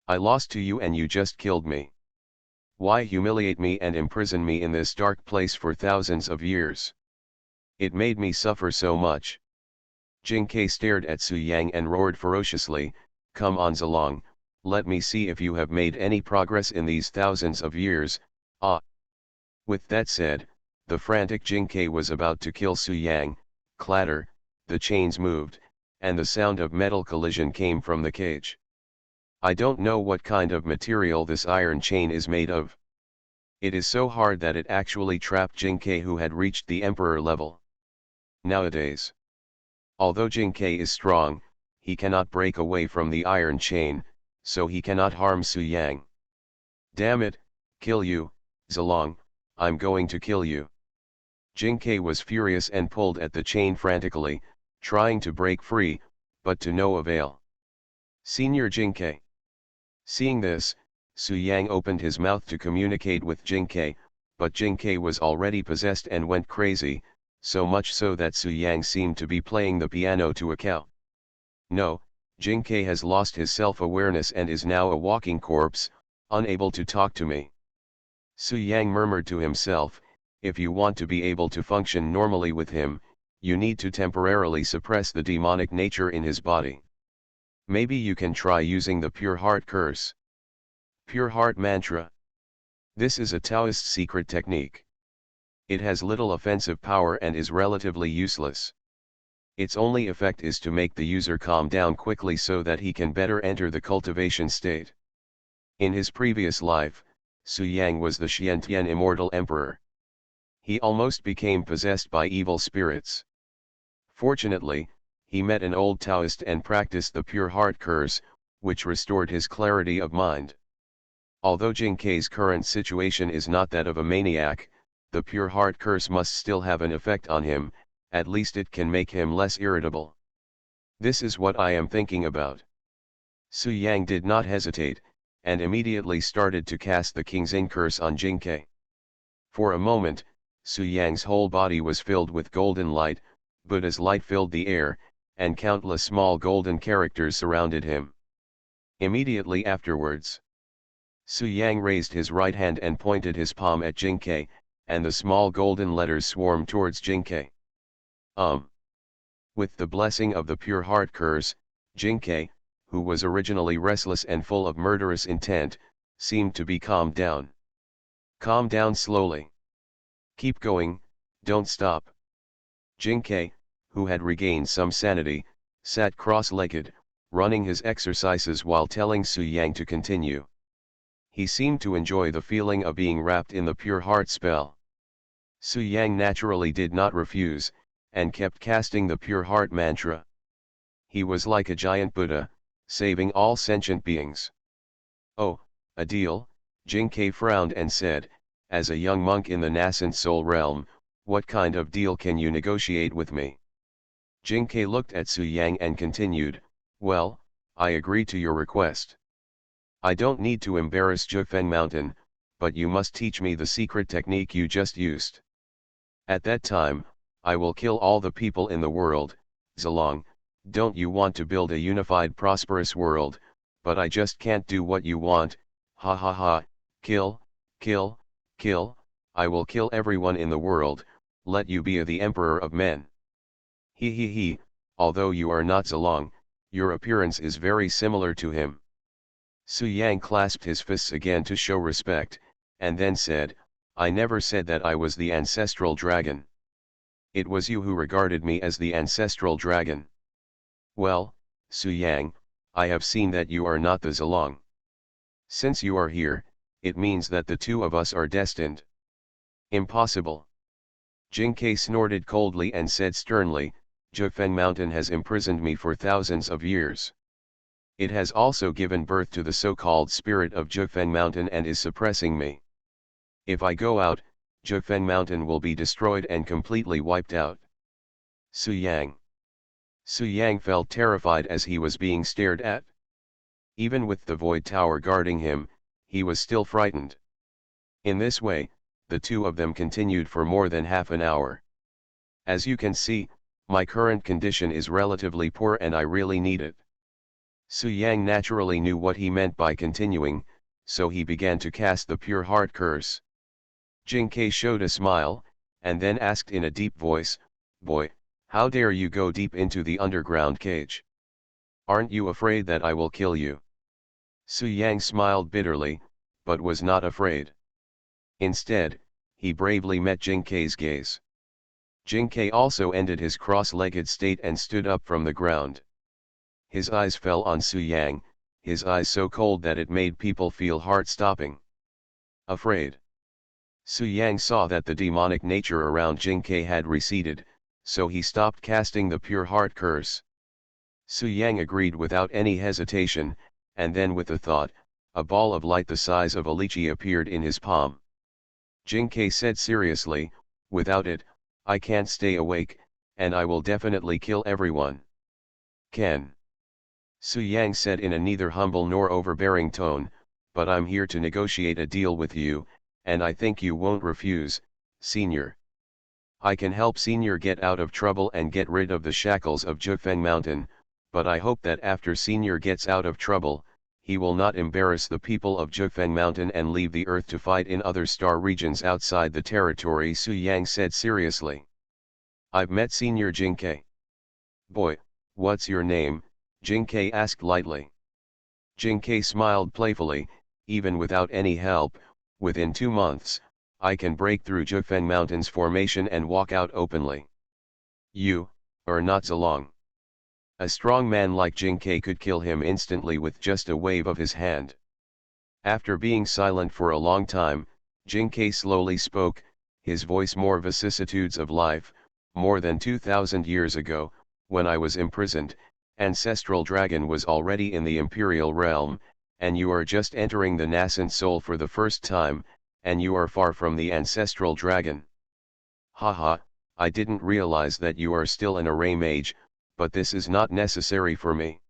A: I lost to you and you just killed me. Why humiliate me and imprison me in this dark place for thousands of years? It made me suffer so much. Jing-Kai stared at Su Yang and roared ferociously, come on Zilong, let me see if you have made any progress in these thousands of years. With that said, the frantic Jing-Kai was about to kill Su Yang. Clatter, the chains moved, and the sound of metal collision came from the cage. I don't know what kind of material this iron chain is made of. It is so hard that it actually trapped Jing-Kai, who had reached the emperor level. Nowadays, although Jing-Kai is strong, he cannot break away from the iron chain, so he cannot harm Su Yang. Damn it, kill you, Zilong, I'm going to kill you. Jing-Kai was furious and pulled at the chain frantically, trying to break free, but to no avail. Senior Jing-Kai. Seeing this, Su Yang opened his mouth to communicate with Jing-Kai, but Jing-Kai was already possessed and went crazy, so much so that Su Yang seemed to be playing the piano to a cow. No, Jing-Kai has lost his self-awareness and is now a walking corpse, unable to talk to me. Su Yang murmured to himself, if you want to be able to function normally with him, you need to temporarily suppress the demonic nature in his body. Maybe you can try using the Pure Heart Curse. Pure Heart Mantra. This is a Taoist secret technique. It has little offensive power and is relatively useless. Its only effect is to make the user calm down quickly so that he can better enter the cultivation state. In his previous life, Su Yang was the Xiantian immortal emperor. He almost became possessed by evil spirits. Fortunately, he met an old Taoist and practiced the Pure Heart Curse, which restored his clarity of mind. Although Jinkei's current situation is not that of a maniac, the pure heart curse must still have an effect on him, at least it can make him less irritable. This is what I am thinking about. Su Yang did not hesitate, and immediately started to cast the King's In curse on Jinkei. For a moment, Su Yang's whole body was filled with golden light, Buddha's light filled the air, and countless small golden characters surrounded him. Immediately afterwards, Su Yang raised his right hand and pointed his palm at Jinkei, and the small golden letters swarmed towards Jinkei. With the blessing of the pure heart curse, Jinkei, who was originally restless and full of murderous intent, seemed to be calmed down. Calm down slowly. Keep going, don't stop. Jinkei, who had regained some sanity, sat cross-legged, running his exercises while telling Su Yang to continue. He seemed to enjoy the feeling of being wrapped in the pure heart spell. Su Yang naturally did not refuse, and kept casting the pure heart mantra. He was like a giant Buddha, saving all sentient beings. Oh, a deal, Jinkei frowned and said, as a young monk in the nascent soul realm, what kind of deal can you negotiate with me? Jinkei looked at Su Yang and continued, well, I agree to your request. I don't need to embarrass Jufeng Mountain, but you must teach me the secret technique you just used. At that time, I will kill all the people in the world. Zilong, don't you want to build a unified prosperous world, but I just can't do what you want, ha ha ha, kill, kill, kill, I will kill everyone in the world, let you be the emperor of men. He, although you are not Zilong, your appearance is very similar to him. Su Yang clasped his fists again to show respect, and then said, I never said that I was the ancestral dragon. It was you who regarded me as the ancestral dragon. Well, Su Yang, I have seen that you are not the Zilong. Since you are here, it means that the two of us are destined. Impossible. Jinkei snorted coldly and said sternly, Jufeng Mountain has imprisoned me for thousands of years. It has also given birth to the so-called spirit of Jufeng Mountain and is suppressing me. If I go out, Jufeng Mountain will be destroyed and completely wiped out. Su Yang. Su Yang felt terrified as he was being stared at. Even with the void tower guarding him, he was still frightened. In this way, the two of them continued for more than half an hour. As you can see, my current condition is relatively poor and I really need it. Su Yang naturally knew what he meant by continuing, so he began to cast the pure heart curse. Jinkei showed a smile, and then asked in a deep voice, Boy, how dare you go deep into the underground cage? Aren't you afraid that I will kill you? Su Yang smiled bitterly, but was not afraid. Instead, he bravely met Jinkei's gaze. Jinkei also ended his cross-legged state and stood up from the ground. His eyes fell on Su Yang, his eyes so cold that it made people feel heart-stopping. Afraid. Su Yang saw that the demonic nature around Jinkei had receded, so he stopped casting the pure heart curse. Su Yang agreed without any hesitation, and then with a thought, a ball of light the size of a lychee appeared in his palm. Jinkei said seriously, without it, I can't stay awake, and I will definitely kill everyone. Ken. Su Yang said in a neither humble nor overbearing tone, but I'm here to negotiate a deal with you, and I think you won't refuse, Senior. I can help Senior get out of trouble and get rid of the shackles of Jufeng Mountain, but I hope that after Senior gets out of trouble, he will not embarrass the people of Jufeng Mountain and leave the earth to fight in other star regions outside the territory, Su Yang said seriously. I've met Senior Jinkei. Boy, what's your name? Jinkei asked lightly. Jinkei smiled playfully, even without any help, within 2 months, I can break through Jufeng Mountain's formation and walk out openly. You, are not Zilong. A strong man like Jinkei could kill him instantly with just a wave of his hand. After being silent for a long time, Jinkei slowly spoke, his voice more vicissitudes of life. More than 2,000 years ago, when I was imprisoned, Ancestral Dragon was already in the imperial realm, and you are just entering the nascent soul for the first time, and you are far from the ancestral dragon. Haha, I didn't realize that you are still an array mage, but this is not necessary for me.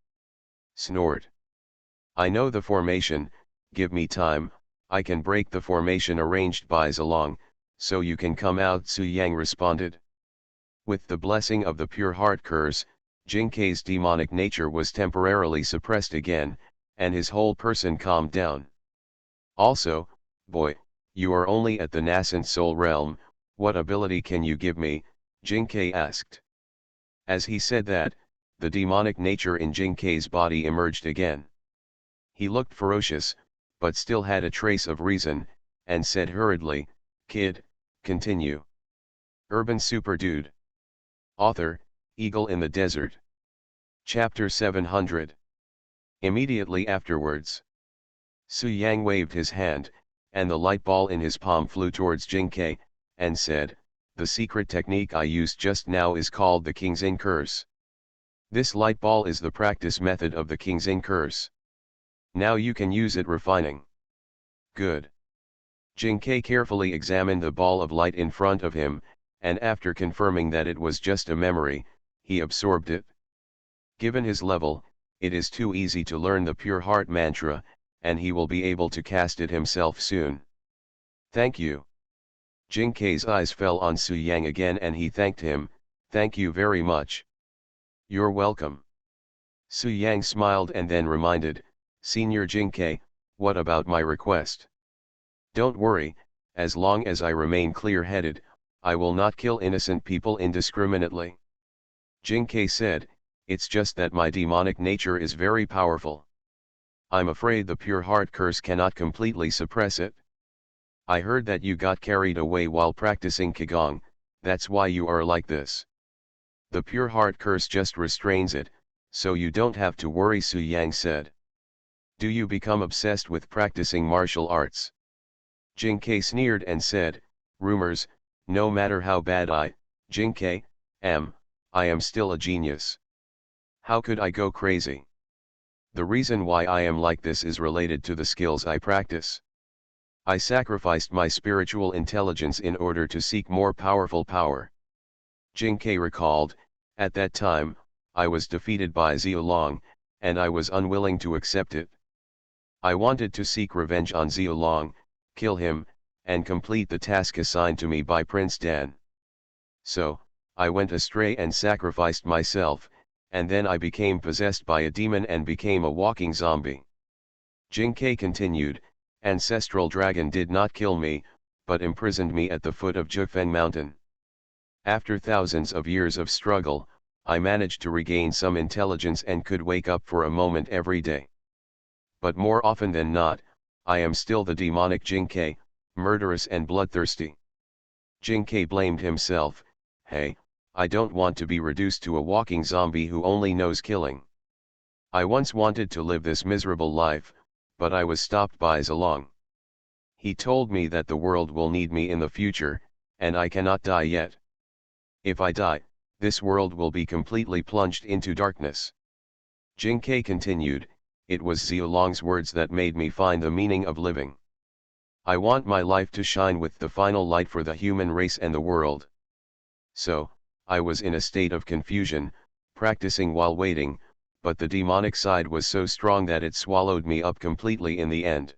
A: Snort. I know the formation, give me time, I can break the formation arranged by Zilong, so you can come out, Su Yang responded. With the blessing of the pure heart curse, Jinkei's demonic nature was temporarily suppressed again, and his whole person calmed down. Also, boy, you are only at the nascent soul realm, what ability can you give me? Jinkei asked. As he said that, the demonic nature in Jinkei's body emerged again. He looked ferocious, but still had a trace of reason, and said hurriedly, "Kid, continue." Urban Super Dude. Author, Eagle in the Desert. Chapter 700. Immediately afterwards, Su Yang waved his hand, and the light ball in his palm flew towards Jinkei, and said, "The secret technique I used just now is called the King's In Curse. This light ball is the practice method of the King's In Curse. Now you can use it refining." Good. Jinkei carefully examined the ball of light in front of him, and after confirming that it was just a memory, he absorbed it. Given his level, it is too easy to learn the pure heart mantra, and he will be able to cast it himself soon. Thank you. Jinkei's eyes fell on Su Yang again and he thanked him, "Thank you very much." "You're welcome." Su Yang smiled and then reminded, "Senior Jinkei, what about my request?" "Don't worry, as long as I remain clear-headed, I will not kill innocent people indiscriminately." Jinkei said, "It's just that my demonic nature is very powerful. I'm afraid the pure heart curse cannot completely suppress it. I heard that you got carried away while practicing Qigong, that's why you are like this. The pure heart curse just restrains it, so you don't have to worry," Su Yang said. "Do you become obsessed with practicing martial arts?" Jinkei sneered and said, "Rumors, no matter how bad Jinkei, am, I am still a genius. How could I go crazy? The reason why I am like this is related to the skills I practice. I sacrificed my spiritual intelligence in order to seek more powerful power." Jinkei recalled, "At that time, I was defeated by Zilong, and I was unwilling to accept it. I wanted to seek revenge on Zilong, kill him, and complete the task assigned to me by Prince Dan. So, I went astray and sacrificed myself, and then I became possessed by a demon and became a walking zombie." Jinkei continued, "Ancestral dragon did not kill me, but imprisoned me at the foot of Jufeng Mountain. After thousands of years of struggle, I managed to regain some intelligence and could wake up for a moment every day. But more often than not, I am still the demonic Jinkei, murderous and bloodthirsty." Jinkei blamed himself, "Hey, I don't want to be reduced to a walking zombie who only knows killing. I once wanted to live this miserable life, but I was stopped by Zilong. He told me that the world will need me in the future, and I cannot die yet. If I die, this world will be completely plunged into darkness." Jinkei continued, "It was Zilong's words that made me find the meaning of living. I want my life to shine with the final light for the human race and the world. So, I was in a state of confusion, practicing while waiting, but the demonic side was so strong that it swallowed me up completely in the end."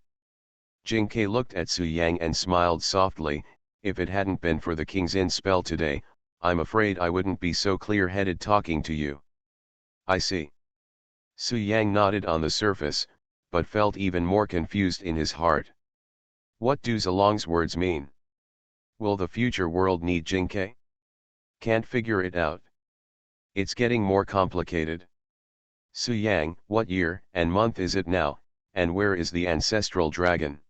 A: Jinkei looked at Su Yang and smiled softly, "If it hadn't been for the King's In spell today, I'm afraid I wouldn't be so clear-headed talking to you." "I see." Su Yang nodded on the surface, but felt even more confused in his heart. What do Zilong's words mean? Will the future world need Jinkei? Can't figure it out. It's getting more complicated. Su Yang, what year and month is it now, and where is the ancestral dragon?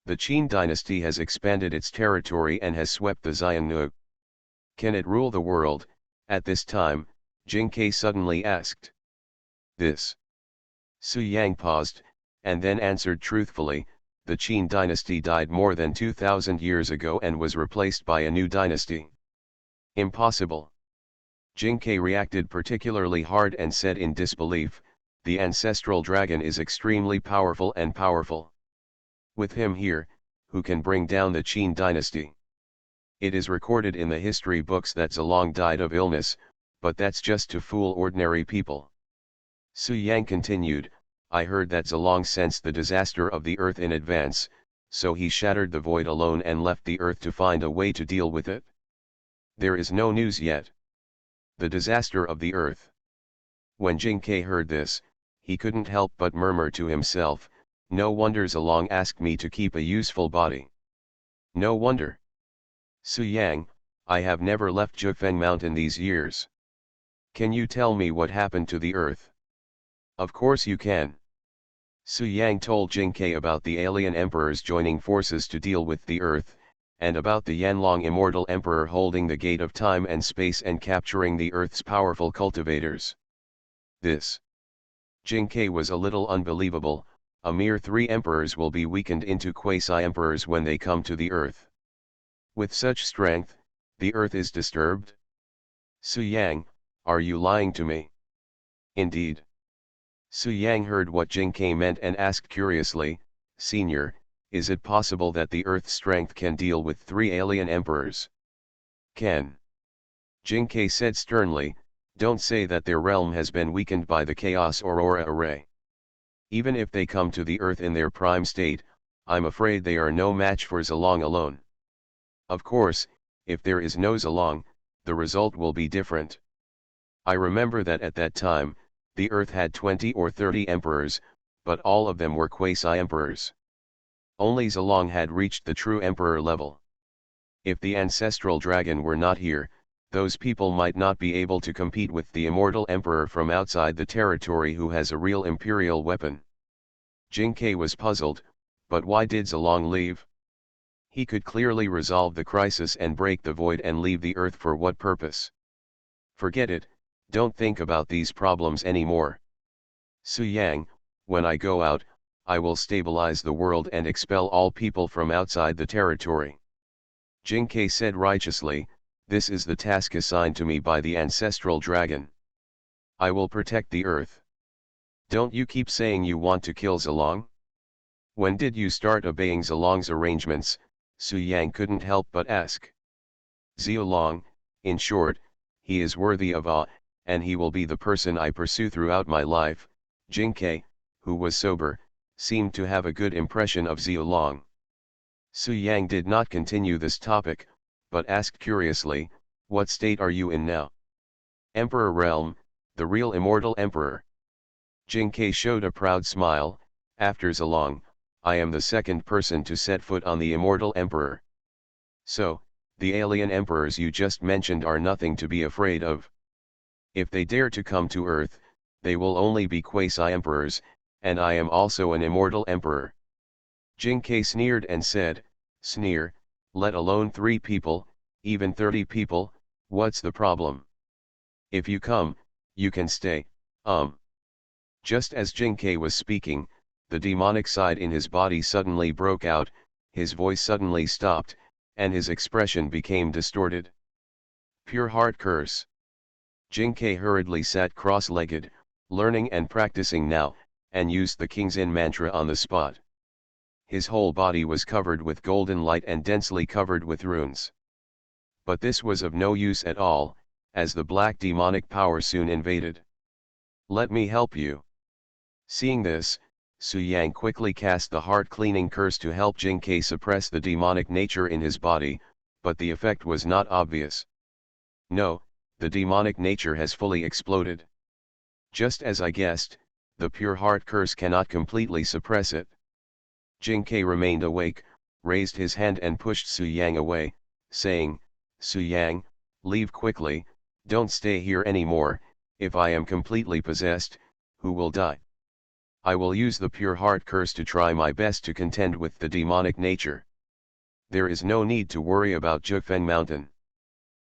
A: The Qin dynasty has expanded its territory and has swept the Xiongnu. Can it rule the world? At this time, Jinkei suddenly asked. This. Su Yang paused, and then answered truthfully, the Qin dynasty died more than 2,000 years ago and was replaced by a new dynasty. Impossible. Jinkei reacted particularly hard and said in disbelief, the ancestral dragon is extremely powerful and powerful. With him here, who can bring down the Qin dynasty. It is recorded in the history books that Zilong died of illness, but that's just to fool ordinary people. Su Yang continued, I heard that Zilong sensed the disaster of the earth in advance, so he shattered the void alone and left the earth to find a way to deal with it. There is no news yet. The disaster of the earth. When Jing Kai heard this, he couldn't help but murmur to himself, no wonder Zilong asked me to keep a useful body. No wonder. Su Yang, I have never left Jufeng Mountain these years. Can you tell me what happened to the earth? Of course you can. Su Yang told Jing Kai about the alien emperors joining forces to deal with the earth, and about the Yanlong immortal emperor holding the gate of time and space and capturing the earth's powerful cultivators. This. Jing Kai was a little unbelievable, a mere 3 emperors will be weakened into quasi-emperors when they come to the earth. With such strength, the earth is disturbed? Su Yang, are you lying to me? Indeed. Su Yang heard what Jing Kai meant and asked curiously, Senior, is it possible that the earth's strength can deal with 3 alien emperors? Can. Jing Kai said sternly, don't say that their realm has been weakened by the Chaos Aurora Array. Even if they come to the earth in their prime state, I'm afraid they are no match for Zilong alone. Of course, if there is no Zilong, the result will be different. I remember that at that time, the earth had 20 or 30 emperors, but all of them were quasi-emperors. Only Zilong had reached the true emperor level. If the ancestral dragon were not here, those people might not be able to compete with the immortal emperor from outside the territory who has a real imperial weapon. Jing Kai was puzzled, but why did Zilong leave? He could clearly resolve the crisis and break the void and leave the earth for what purpose? Forget it, don't think about these problems anymore. Su Yang, when I go out, I will stabilize the world and expel all people from outside the territory. Jing Kai said righteously, this is the task assigned to me by the ancestral dragon. I will protect the earth. Don't you keep saying you want to kill Zilong? When did you start obeying Zilong's arrangements? Su Yang couldn't help but ask. Zilong, in short, he is worthy of awe, and he will be the person I pursue throughout my life. Jing Kai, who was sober, seemed to have a good impression of Zilong. Su Yang did not continue this topic, but asked curiously, what state are you in now? Emperor realm, the real immortal emperor. Jing Kai showed a proud smile, after Zilong, I am the second person to set foot on the immortal emperor. So, the alien emperors you just mentioned are nothing to be afraid of. If they dare to come to Earth, they will only be quasi-emperors, and I am also an immortal emperor. Jing Kai sneered and said, sneer, let alone 3 people, even 30 people, what's the problem? If you come, you can stay, Just as Jing Kai was speaking, the demonic side in his body suddenly broke out, his voice suddenly stopped, and his expression became distorted. Pure heart curse. Jing Kai hurriedly sat cross-legged, learning and practicing now, and used the King's In mantra on the spot. His whole body was covered with golden light and densely covered with runes. But this was of no use at all, as the black demonic power soon invaded. Let me help you. Seeing this, Su Yang quickly cast the heart-cleaning curse to help Jing Kai suppress the demonic nature in his body, but the effect was not obvious. No, the demonic nature has fully exploded. Just as I guessed, the pure heart curse cannot completely suppress it. Jing Kai remained awake, raised his hand and pushed Su Yang away, saying, Su Yang, leave quickly, don't stay here anymore. If I am completely possessed, who will die? I will use the pure heart curse to try my best to contend with the demonic nature. There is no need to worry about Jufeng Mountain.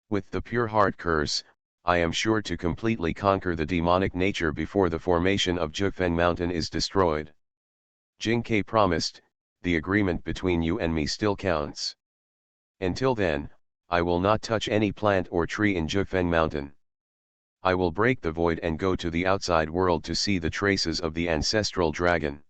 A: With the pure heart curse, I am sure to completely conquer the demonic nature before the formation of Jufeng Mountain is destroyed. Jing Kai promised, the agreement between you and me still counts. Until then, I will not touch any plant or tree in Jufeng Mountain. I will break the void and go to the outside world to see the traces of the ancestral dragon.